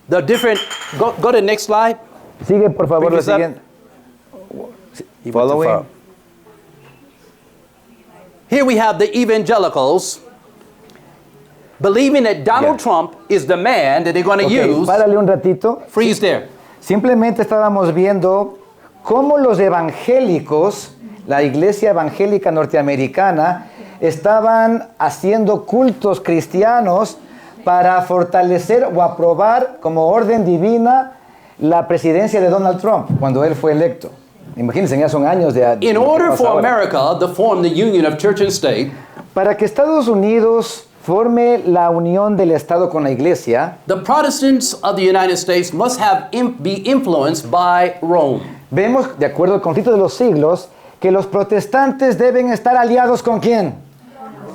Speaker 2: the different. Go to the next slide.
Speaker 3: Sigue, por favor,
Speaker 2: Bring
Speaker 3: lo
Speaker 2: this up.
Speaker 3: siguiente.
Speaker 2: He went too
Speaker 3: Following.
Speaker 2: far. Here we have the evangelicals believing that Donald
Speaker 3: Yeah.
Speaker 2: Trump is the man that they're going to
Speaker 3: Ok,
Speaker 2: use.
Speaker 3: párale un ratito.
Speaker 2: Freeze there.
Speaker 3: Simplemente estábamos viendo cómo los evangélicos, la iglesia evangélica norteamericana, estaban haciendo cultos cristianos para fortalecer o aprobar como orden divina la presidencia de Donald Trump cuando él fue electo. Imagínense, ya son años de...
Speaker 2: In order
Speaker 3: pasa
Speaker 2: for
Speaker 3: ahora.
Speaker 2: America to form the union of church and state,
Speaker 3: Para que Estados Unidos forme la unión del Estado con la iglesia,
Speaker 2: the Protestants of the United States must have be influenced by Rome.
Speaker 3: vemos, de acuerdo al conflicto de los siglos, que los protestantes deben estar aliados ¿con quién?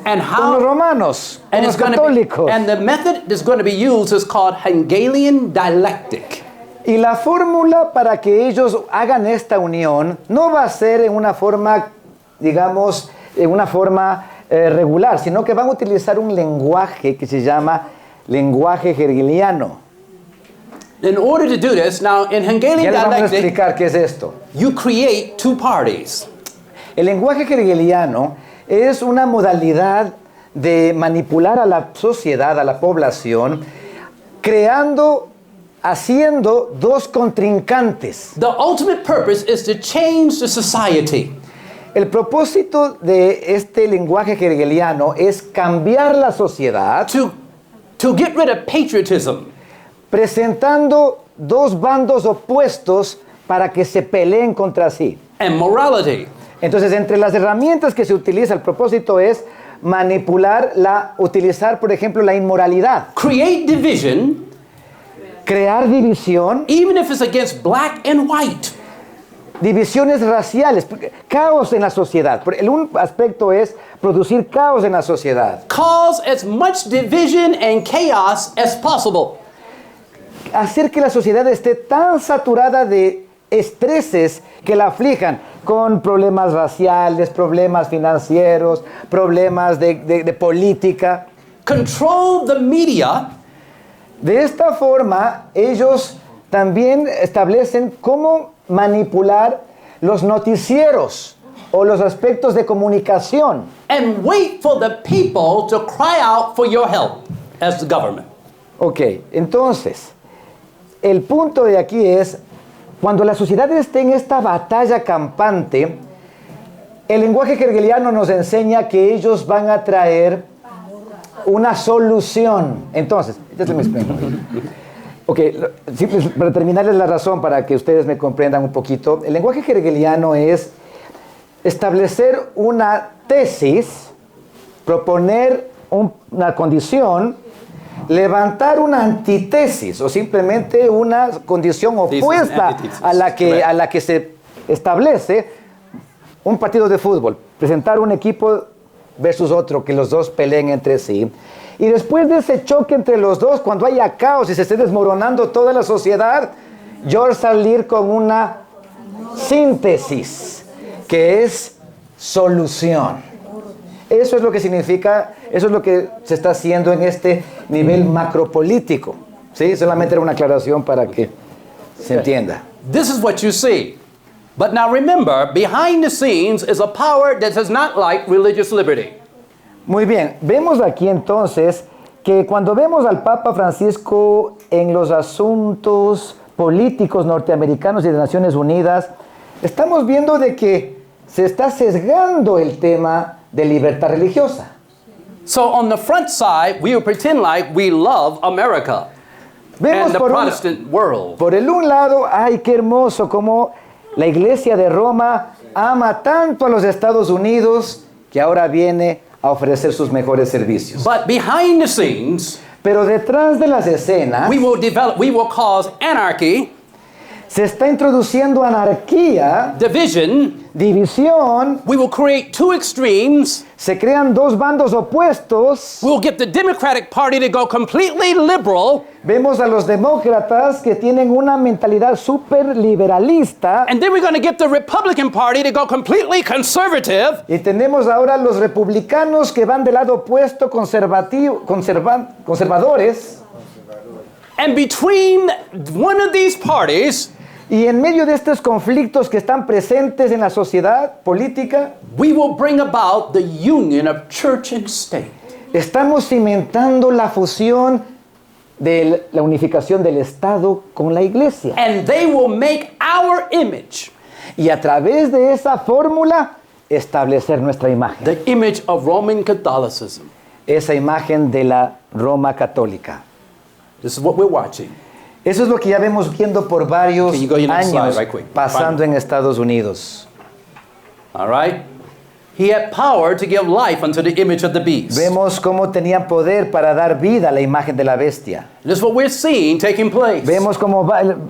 Speaker 2: And
Speaker 3: Con los
Speaker 2: how?
Speaker 3: romanos, con
Speaker 2: And
Speaker 3: los
Speaker 2: it's going to be,
Speaker 3: católicos.
Speaker 2: and the method that's going to be used is called Hegelian dialectic.
Speaker 3: Y la fórmula para que ellos hagan esta unión no va a ser en una forma, digamos, en una forma regular, sino que van a utilizar un lenguaje que se llama lenguaje hegeliano.
Speaker 2: In order to do this, now in
Speaker 3: Ya
Speaker 2: Hegelian
Speaker 3: les vamos a
Speaker 2: dialectic,
Speaker 3: explicar qué es esto.
Speaker 2: you create two parties.
Speaker 3: El lenguaje hegeliano es una modalidad de manipular a la sociedad, a la población, haciendo dos contrincantes.
Speaker 2: The ultimate purpose is to change the society.
Speaker 3: El propósito de este lenguaje hegeliano es cambiar la sociedad
Speaker 2: To get rid of patriotism.
Speaker 3: presentando dos bandos opuestos para que se peleen contra sí.
Speaker 2: And morality.
Speaker 3: Entonces, entre las herramientas que se utiliza, el propósito es utilizar, por ejemplo, la inmoralidad,
Speaker 2: Create division,
Speaker 3: crear división,
Speaker 2: even if it's against black and white.
Speaker 3: divisiones raciales, caos en la sociedad. Un aspecto es producir caos en la sociedad,
Speaker 2: Cause as much division and chaos as possible.
Speaker 3: hacer que la sociedad esté tan saturada de estreses que la aflijan, con problemas raciales, problemas financieros, problemas de política.
Speaker 2: Control the media
Speaker 3: De esta forma, ellos también establecen cómo manipular los noticieros o los aspectos de comunicación.
Speaker 2: and wait for the people to cry out for your help as the government.
Speaker 3: Ok, entonces, el punto de aquí es, cuando la sociedad esté en esta batalla campante, el lenguaje hegeliano nos enseña que ellos van a traer una solución. Entonces, ya se me explico. Ok, para terminarles la razón para que ustedes me comprendan un poquito, el lenguaje hegeliano es establecer una tesis, proponer una condición, levantar una antítesis o simplemente una condición opuesta
Speaker 2: antítesis,
Speaker 3: a la que se establece un partido de fútbol, presentar un equipo versus otro, que los dos peleen entre sí. Y después de ese choque entre los dos, cuando haya caos y se esté desmoronando toda la sociedad, yo salir con una síntesis, que es solución. Eso es lo que significa, eso es lo que se está haciendo en este nivel macropolítico. ¿Sí? Solamente era una aclaración para que se entienda.
Speaker 2: This is what you see. But now remember, behind the scenes is a power that does not like religious liberty.
Speaker 3: Muy bien, vemos aquí entonces que cuando vemos al Papa Francisco en los asuntos políticos norteamericanos y de Naciones Unidas, estamos viendo de que se está sesgando el tema de libertad religiosa.
Speaker 2: So on the front side, we will pretend like we love America
Speaker 3: Vemos
Speaker 2: and the
Speaker 3: por
Speaker 2: Protestant world.
Speaker 3: por el un lado, ay, qué hermoso como la iglesia de Roma ama tanto a los Estados Unidos que ahora viene a ofrecer sus mejores servicios.
Speaker 2: But behind the scenes,
Speaker 3: Pero detrás de las escenas
Speaker 2: we will cause anarchy,
Speaker 3: se está introduciendo anarquía,
Speaker 2: division.
Speaker 3: división,
Speaker 2: We will create two extremes.
Speaker 3: se crean dos bandos opuestos.
Speaker 2: We'll get the Democratic Party to go completely liberal,
Speaker 3: Vemos a los demócratas que tienen una mentalidad súper liberalista
Speaker 2: and then we're going to get the Republican Party to go completely conservative,
Speaker 3: y tenemos ahora los republicanos que van del lado opuesto, conservadores,
Speaker 2: and between one of these parties,
Speaker 3: y en medio de estos conflictos que están presentes en la sociedad política,
Speaker 2: we will bring about the union of church and state.
Speaker 3: estamos cimentando la fusión de la unificación del Estado con la Iglesia.
Speaker 2: And they will make our image,
Speaker 3: Y a través de esa fórmula, establecer nuestra imagen.
Speaker 2: the image of Roman Catholicism.
Speaker 3: Esa imagen de la Roma católica.
Speaker 2: This is what we're watching.
Speaker 3: Eso es lo que ya vemos viendo por varios
Speaker 2: Can you go to your next
Speaker 3: años
Speaker 2: slide right quick?
Speaker 3: pasando en Estados Unidos.
Speaker 2: All right? He had power to give life unto the image of the beast.
Speaker 3: Vemos cómo tenían poder para dar vida a la imagen de la bestia.
Speaker 2: This is what we're seeing taking place.
Speaker 3: Vemos cómo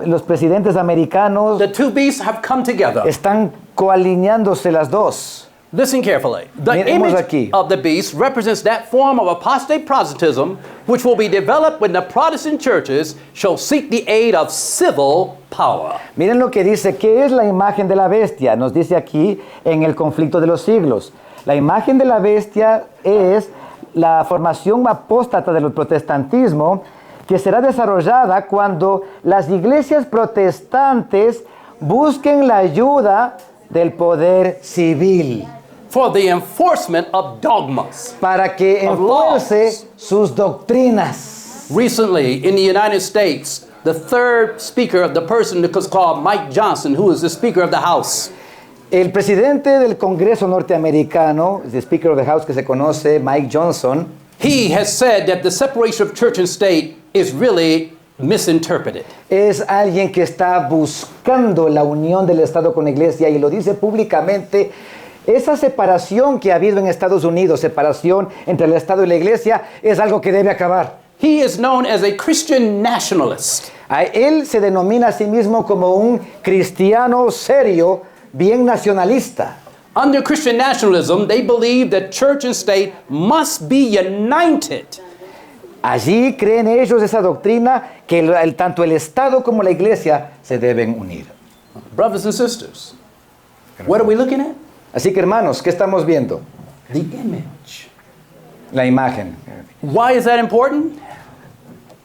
Speaker 3: los presidentes americanos
Speaker 2: The two beasts have come together.
Speaker 3: están coalineándose las dos.
Speaker 2: Listen carefully. The
Speaker 3: Miremos
Speaker 2: image
Speaker 3: aquí.
Speaker 2: of the beast represents that form of apostate Protestantism which will be developed when the Protestant churches shall seek the aid of civil power.
Speaker 3: Miren lo que dice, ¿qué es la imagen de la bestia? Nos dice aquí en el conflicto de los siglos. La imagen de la bestia es la formación apóstata del protestantismo que será desarrollada cuando las iglesias protestantes busquen la ayuda del poder civil
Speaker 2: For the enforcement of dogmas.
Speaker 3: para que
Speaker 2: Of
Speaker 3: enfuerce
Speaker 2: laws.
Speaker 3: sus doctrinas.
Speaker 2: Recently, in the United States, the third speaker of the person that was called Mike Johnson, who is the Speaker of the House,
Speaker 3: El presidente del Congreso norteamericano, el Speaker of the House que se conoce, Mike Johnson,
Speaker 2: he has said that the separation of church and state is really misinterpreted.
Speaker 3: es alguien que está buscando la unión del Estado con la Iglesia y lo dice públicamente. Esa separación que ha habido en Estados Unidos, separación entre el Estado y la Iglesia, es algo que debe acabar.
Speaker 2: He is known as a Christian nationalist.
Speaker 3: Él se denomina a sí mismo como un cristiano serio, bien nacionalista.
Speaker 2: Under Christian nationalism, they believe that church and state must be united.
Speaker 3: Allí creen ellos esa doctrina que tanto el Estado como la Iglesia se deben unir.
Speaker 2: Brothers and sisters, what are we looking at?
Speaker 3: Así que hermanos, ¿qué estamos viendo?
Speaker 2: The image.
Speaker 3: La imagen.
Speaker 2: Why is that important?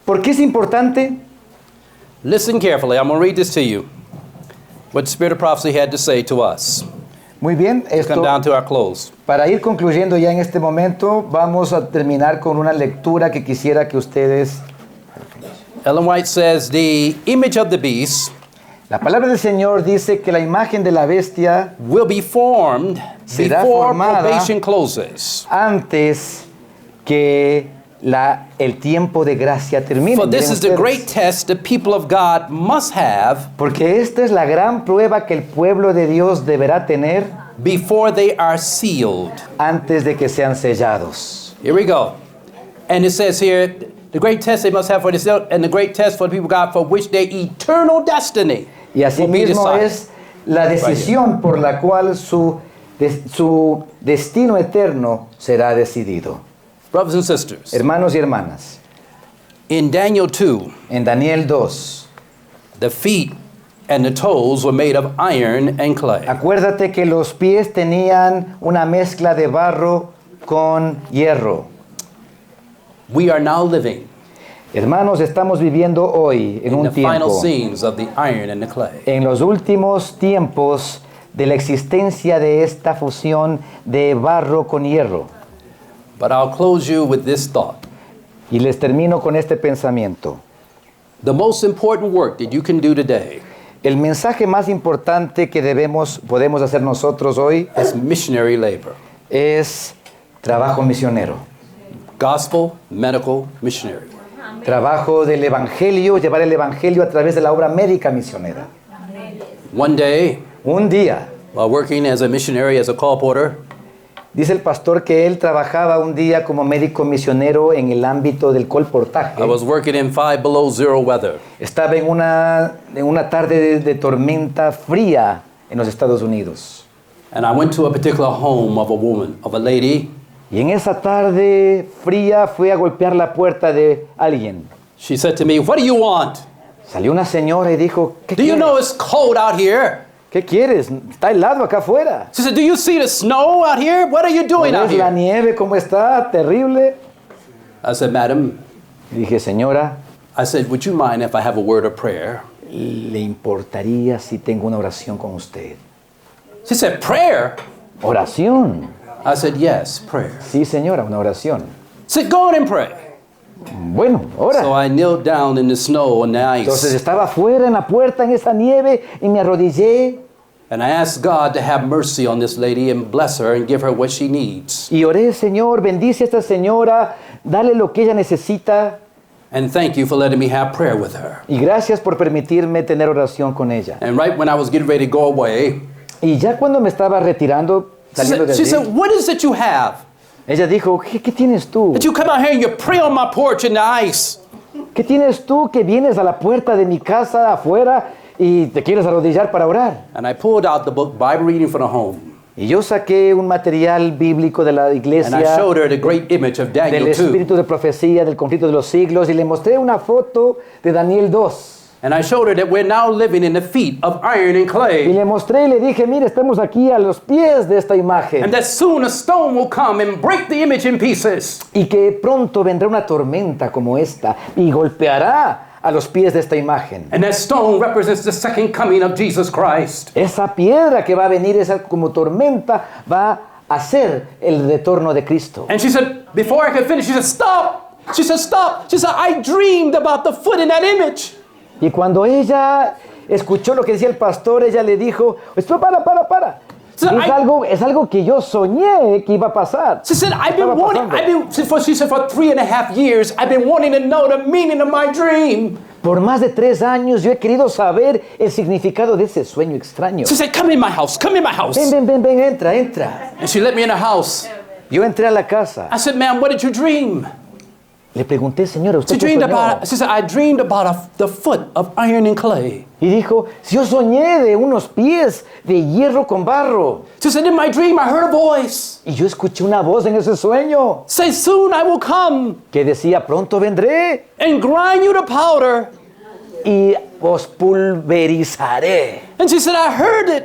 Speaker 3: ¿Por qué es importante?
Speaker 2: Listen carefully. I'm going to read this to you. What the Spirit of Prophecy had to say to us.
Speaker 3: Muy bien,
Speaker 2: Come down to our close.
Speaker 3: para ir concluyendo ya en este momento, vamos a terminar con una lectura que quisiera que ustedes...
Speaker 2: Ellen White says, the image of the beast
Speaker 3: La palabra del Señor dice que la imagen de la bestia
Speaker 2: will be formed
Speaker 3: Será
Speaker 2: before
Speaker 3: formada
Speaker 2: probation closes.
Speaker 3: antes que el tiempo de gracia termine.
Speaker 2: For this
Speaker 3: Miren
Speaker 2: is the
Speaker 3: ustedes.
Speaker 2: great test the people of God must have
Speaker 3: Porque esta es la gran prueba que el pueblo de Dios deberá tener
Speaker 2: before they are sealed.
Speaker 3: antes de que sean sellados.
Speaker 2: Here we go. And it says here, the great test they must have for the sealed, and the great test for the people of God for which their eternal destiny
Speaker 3: Y así
Speaker 2: will be
Speaker 3: mismo
Speaker 2: decided.
Speaker 3: es la decisión por la cual su destino eterno será decidido.
Speaker 2: Brothers and sisters,
Speaker 3: Hermanos y hermanas,
Speaker 2: in Daniel 2,
Speaker 3: en Daniel 2,
Speaker 2: the feet and the toes were made of iron and clay.
Speaker 3: acuérdate que los pies tenían una mezcla de barro con hierro.
Speaker 2: We are now living
Speaker 3: Hermanos, estamos viviendo hoy en
Speaker 2: in the
Speaker 3: un
Speaker 2: final
Speaker 3: tiempo,
Speaker 2: scenes of the iron and the clay.
Speaker 3: en los últimos tiempos de la existencia de esta fusión de barro con hierro.
Speaker 2: But I'll close you with this thought.
Speaker 3: Y les termino con este pensamiento.
Speaker 2: The most important work that you can do today
Speaker 3: El mensaje más importante que podemos hacer nosotros hoy
Speaker 2: is missionary labor.
Speaker 3: es trabajo misionero.
Speaker 2: Gospel, medical, missionary.
Speaker 3: Trabajo del evangelio, llevar el evangelio a través de la obra médica misionera.
Speaker 2: One day,
Speaker 3: Un día,
Speaker 2: while working as a missionary, as a colporteur,
Speaker 3: dice el pastor que él trabajaba un día como médico misionero en el ámbito del colportaje.
Speaker 2: I was working in 5 below zero weather.
Speaker 3: Estaba en una tarde de tormenta fría en los Estados Unidos.
Speaker 2: And I went to a particular home of a woman, of a lady.
Speaker 3: Y en esa tarde fría fui a golpear la puerta de alguien.
Speaker 2: She said to me, "What do you want?"
Speaker 3: Salió una señora y dijo, ¿qué
Speaker 2: Do you
Speaker 3: quieres?
Speaker 2: know it's cold out here?
Speaker 3: ¿Qué quieres? Está helado acá afuera.
Speaker 2: She said, "Do you see the snow out here? What are you doing
Speaker 3: ¿No
Speaker 2: out
Speaker 3: ves la
Speaker 2: here?"
Speaker 3: nieve cómo está? Terrible.
Speaker 2: I said, "Madam,"
Speaker 3: Dije, señora,
Speaker 2: I said, "would you mind if I have a word of prayer?"
Speaker 3: ¿le importaría si tengo una oración con usted?
Speaker 2: She said, "Prayer?"
Speaker 3: ¿Oración?
Speaker 2: I said, "Yes, prayer."
Speaker 3: Sí, señora, una oración.
Speaker 2: She said, "Go on and pray."
Speaker 3: Bueno, ora.
Speaker 2: So I knelt down in the snow and the
Speaker 3: Entonces
Speaker 2: ice,
Speaker 3: estaba afuera en la puerta en esa nieve y me arrodillé
Speaker 2: and I asked God to have mercy on this lady and bless her and give her what she needs.
Speaker 3: y oré, Señor, bendice a esta señora, dale lo que ella necesita
Speaker 2: And thank you for letting me have prayer with her.
Speaker 3: y gracias por permitirme tener oración con ella.
Speaker 2: And right when I was getting ready to go away,
Speaker 3: Y ya cuando me estaba retirando, saliendo de
Speaker 2: she
Speaker 3: allí,
Speaker 2: said, "What is it you have?
Speaker 3: ella dijo, ¿qué tienes tú?
Speaker 2: That you come out here and you pray on my porch in the ice?"
Speaker 3: ¿Qué tienes tú que vienes a la puerta de mi casa afuera y te quieres arrodillar para orar?
Speaker 2: And I pulled out the book Bible Reading for the Home.
Speaker 3: Y yo saqué un material bíblico de la
Speaker 2: And I
Speaker 3: iglesia,
Speaker 2: showed her the great image of
Speaker 3: del
Speaker 2: Daniel 2.
Speaker 3: espíritu de profecía, del conflicto de los siglos, y le mostré una foto de Daniel 2.
Speaker 2: And I showed her that we're now living in the feet of iron and
Speaker 3: Y
Speaker 2: clay.
Speaker 3: le mostré y le dije, mire, estamos aquí a los pies de esta imagen.
Speaker 2: And that soon a stone will come and break the image in pieces.
Speaker 3: Y que pronto vendrá una tormenta como esta y golpeará a los pies de esta imagen.
Speaker 2: And that stone represents the second coming of Jesus Christ.
Speaker 3: Esa piedra que va a venir, esa como tormenta, va a ser el retorno de Cristo.
Speaker 2: And she said, before I could finish, she said, "Stop." She said, "Stop." She said, "I dreamed about the foot in that image."
Speaker 3: Y cuando ella escuchó lo que decía el pastor, ella le dijo, para.
Speaker 2: So
Speaker 3: Es algo que yo soñé que iba a pasar.
Speaker 2: She said,
Speaker 3: Estaba pasando.
Speaker 2: she said, for 3.5 years, I've been wanting to know the meaning of my dream.
Speaker 3: Por más de 3 años yo he querido saber el significado de ese sueño extraño.
Speaker 2: She said, come in my house, come in my house.
Speaker 3: Ven, entra.
Speaker 2: And she let me in the house.
Speaker 3: Yo entré a la casa.
Speaker 2: I said, "Ma'am, what did you dream?"
Speaker 3: Le pregunté, señora, ¿usted
Speaker 2: She
Speaker 3: qué
Speaker 2: dreamed
Speaker 3: soñó?
Speaker 2: about, she said, "I dreamed about the foot of iron and clay."
Speaker 3: Y dijo, yo soñé de unos pies de hierro con barro.
Speaker 2: She said, "In my dream, I heard a voice
Speaker 3: Y yo escuché una voz en ese sueño
Speaker 2: say, soon I will come
Speaker 3: que decía, pronto vendré
Speaker 2: and grind you to powder."
Speaker 3: y os pulverizaré.
Speaker 2: And she said, "I heard it.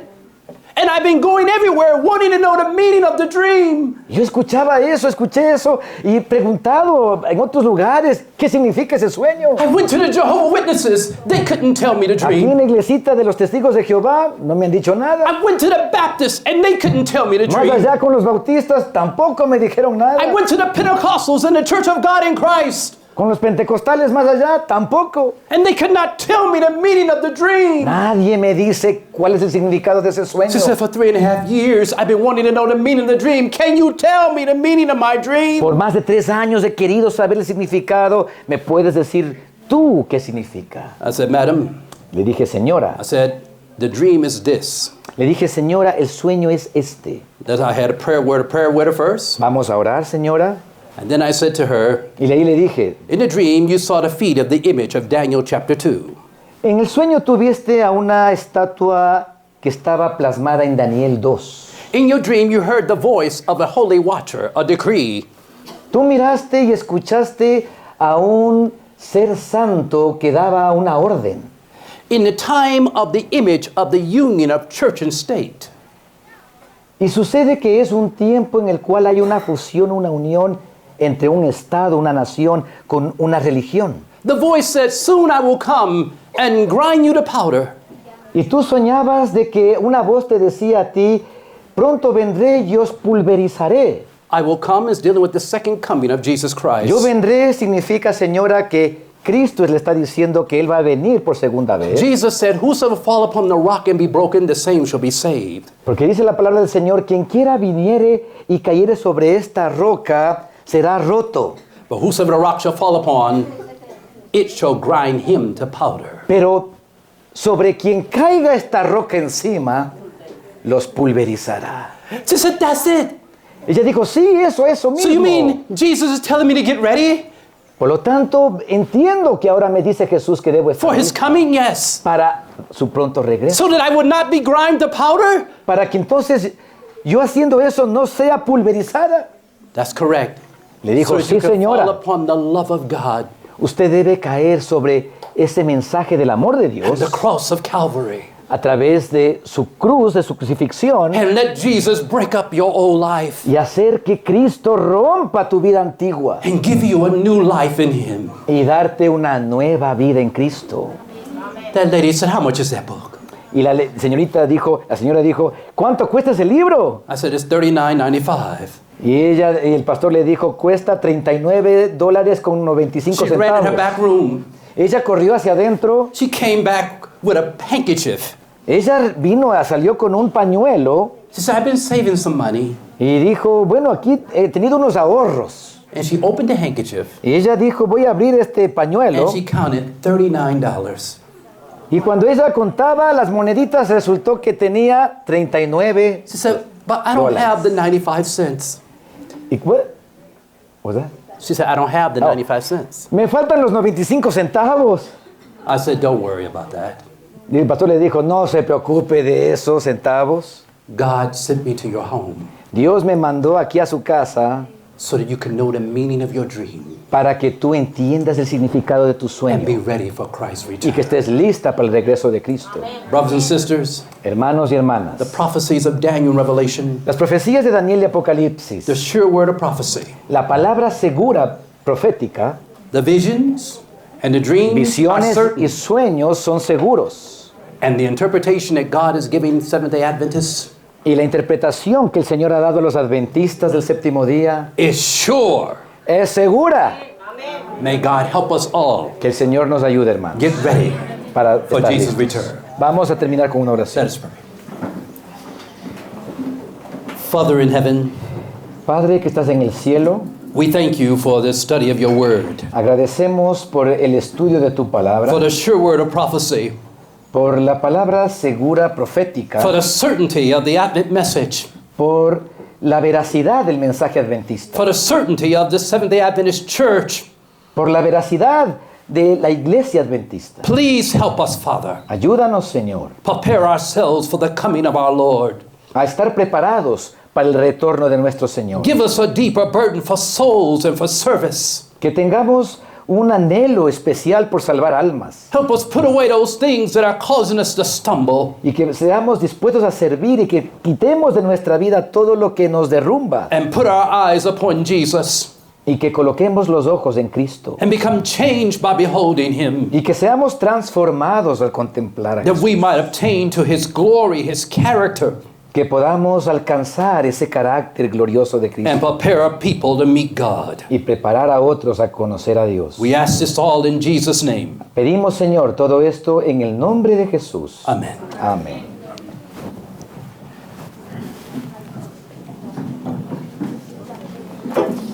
Speaker 2: And I've been going everywhere wanting to know the meaning of the dream."
Speaker 3: Yo escuché eso y he preguntado en otros lugares qué significa ese sueño.
Speaker 2: I went to the Jehovah's Witnesses. They couldn't tell me the
Speaker 3: Aquí en
Speaker 2: dream.
Speaker 3: la iglesita de los testigos de Jehová no me han dicho nada.
Speaker 2: I went to the Baptists and they couldn't tell me the
Speaker 3: Más
Speaker 2: dream.
Speaker 3: allá con los bautistas tampoco me dijeron nada.
Speaker 2: I went to the Pentecostals and the Church of God in Christ.
Speaker 3: Con los pentecostales más allá tampoco.
Speaker 2: And they could not tell me the meaning of the dream.
Speaker 3: Nadie me dice cuál es el significado de ese sueño.
Speaker 2: She said, for 3.5 years, I've been wanting to know the meaning of the dream. Can you tell me the meaning of my dream?
Speaker 3: Por más de 3 años he querido saber el significado. ¿Me puedes decir tú qué significa?
Speaker 2: I said, "Madam,"
Speaker 3: Le dije, señora.
Speaker 2: I said, "the dream is this."
Speaker 3: Le dije, señora, el sueño es este.
Speaker 2: That I had a prayer with her first.
Speaker 3: Vamos a orar, señora.
Speaker 2: And then I said to her,
Speaker 3: Y ahí le dije,
Speaker 2: in the dream, you saw the feet of the image of Daniel chapter 2.
Speaker 3: en el sueño tuviste a una estatua que estaba plasmada en Daniel 2.
Speaker 2: In your dream, you heard the voice of a holy watcher, a decree.
Speaker 3: Tú miraste y escuchaste a un ser santo que daba una orden.
Speaker 2: In the time of the image of the union of church and state.
Speaker 3: Y sucede que es un tiempo en el cual hay una fusión, una unión entre un estado, una nación, con una religión.
Speaker 2: The voice said, soon I will come and grind you to powder.
Speaker 3: Y tú soñabas de que una voz te decía a ti, pronto vendré y os pulverizaré.
Speaker 2: I will come is dealing with the second coming of Jesus Christ.
Speaker 3: Yo vendré significa, señora, que Cristo le está diciendo que Él va a venir por segunda vez.
Speaker 2: Jesus said, whosoever fall upon the rock and be broken, the same shall be saved.
Speaker 3: Porque dice la palabra del Señor, quien quiera viniere y cayere sobre esta roca, será roto.
Speaker 2: But whosoever the rock shall fall upon, it shall grind him to powder.
Speaker 3: Pero sobre quien caiga esta roca encima, los pulverizará.
Speaker 2: She said, that's it.
Speaker 3: Ella dijo, sí, eso mismo.
Speaker 2: So you mean Jesus is telling me to get ready
Speaker 3: Por lo tanto, entiendo que ahora me dice Jesús que debo estar
Speaker 2: for his coming? Yes.
Speaker 3: para su pronto regreso.
Speaker 2: So that I would not be grimed to powder?
Speaker 3: Para que entonces yo haciendo eso no sea pulverizada.
Speaker 2: That's correct.
Speaker 3: Le dijo,
Speaker 2: So that
Speaker 3: sí
Speaker 2: you can fall
Speaker 3: señora,
Speaker 2: upon the love of God
Speaker 3: usted debe caer sobre ese mensaje del amor de
Speaker 2: and
Speaker 3: Dios
Speaker 2: the cross of Calvary.
Speaker 3: a través de su cruz, de su crucifixión,
Speaker 2: And let Jesus break up your old life
Speaker 3: y hacer que Cristo rompa tu vida antigua
Speaker 2: and give you a new life in him.
Speaker 3: y darte una nueva vida en Cristo.
Speaker 2: That lady said, how much is that book?
Speaker 3: Y la señora dijo, ¿cuánto cuesta ese libro?
Speaker 2: I said, it's $39.95.
Speaker 3: Y el pastor le dijo, cuesta $39 con 95
Speaker 2: She ran in her
Speaker 3: centavos.
Speaker 2: back room.
Speaker 3: Ella corrió hacia adentro,
Speaker 2: She came back with a handkerchief.
Speaker 3: ella salió con un pañuelo
Speaker 2: She said, I've been saving some money.
Speaker 3: y dijo, bueno, aquí he tenido unos ahorros.
Speaker 2: And she opened the handkerchief
Speaker 3: Y ella dijo, voy a abrir este pañuelo.
Speaker 2: and she counted $39.
Speaker 3: Y cuando ella contaba las moneditas, resultó que tenía 39.
Speaker 2: She said, but I don't
Speaker 3: Dollars.
Speaker 2: have the 95 cents.
Speaker 3: ¿Y what was that?
Speaker 2: She said, I don't have the
Speaker 3: Oh.
Speaker 2: 95 cents.
Speaker 3: Me faltan los 95 centavos.
Speaker 2: I said, don't worry about that.
Speaker 3: Y el pastor le dijo, no se preocupe de esos centavos.
Speaker 2: God sent me to your home
Speaker 3: Dios me mandó aquí a su casa
Speaker 2: so that you can know the meaning of your dream
Speaker 3: para que tú entiendas el significado de tu
Speaker 2: and be
Speaker 3: sueño
Speaker 2: ready for Christ's
Speaker 3: y que
Speaker 2: return.
Speaker 3: estés lista para el regreso de Cristo.
Speaker 2: Brothers and sisters,
Speaker 3: Hermanos y
Speaker 2: the
Speaker 3: hermanas,
Speaker 2: prophecies of Daniel and Revelation,
Speaker 3: las profecías de Daniel y
Speaker 2: the
Speaker 3: Apocalipsis,
Speaker 2: sure word of prophecy,
Speaker 3: la palabra segura profética,
Speaker 2: the visions and the dreams are
Speaker 3: visiones
Speaker 2: certain,
Speaker 3: y sueños son seguros.
Speaker 2: and the interpretation that God is giving Seventh-day Adventists
Speaker 3: Y la interpretación que el Señor ha dado a los adventistas del séptimo día
Speaker 2: is sure.
Speaker 3: es segura.
Speaker 2: May God help us all
Speaker 3: Que el Señor nos ayude, hermanos,
Speaker 2: get ready
Speaker 3: para
Speaker 2: for
Speaker 3: estar
Speaker 2: Jesus'
Speaker 3: listos.
Speaker 2: return.
Speaker 3: Vamos a terminar con una
Speaker 2: Let
Speaker 3: oración.
Speaker 2: us pray. Father in heaven,
Speaker 3: Padre que estás en el cielo,
Speaker 2: we thank you for this study of your word,
Speaker 3: agradecemos por el estudio de tu palabra,
Speaker 2: for the sure word of prophecy,
Speaker 3: por la palabra segura profética,
Speaker 2: for the certainty of the Advent message,
Speaker 3: por la veracidad del mensaje adventista,
Speaker 2: for the certainty of the Seventh-day Adventist Church.
Speaker 3: por la veracidad de la iglesia adventista.
Speaker 2: Please help us, Father,
Speaker 3: Ayúdanos, Señor,
Speaker 2: prepare ourselves for the coming of our Lord.
Speaker 3: a estar preparados para el retorno de nuestro Señor.
Speaker 2: Give us a deeper burden for souls and for service.
Speaker 3: Que tengamos un anhelo especial por salvar almas
Speaker 2: Help us put away those things that are causing us to stumble
Speaker 3: y que seamos dispuestos a servir y que quitemos de nuestra vida todo lo que nos derrumba
Speaker 2: and put our eyes upon Jesus
Speaker 3: y que coloquemos los ojos en Cristo
Speaker 2: and become changed by beholding him,
Speaker 3: y que seamos transformados al contemplar a
Speaker 2: that
Speaker 3: Jesús,
Speaker 2: we might obtain to his glory, his character,
Speaker 3: que podamos alcanzar ese carácter glorioso de
Speaker 2: and
Speaker 3: Cristo
Speaker 2: prepare a people to meet God.
Speaker 3: y preparar a otros a conocer a Dios.
Speaker 2: We ask this all in Jesus' name.
Speaker 3: Pedimos, Señor, todo esto en el nombre de Jesús.
Speaker 2: Amen.
Speaker 3: Amén.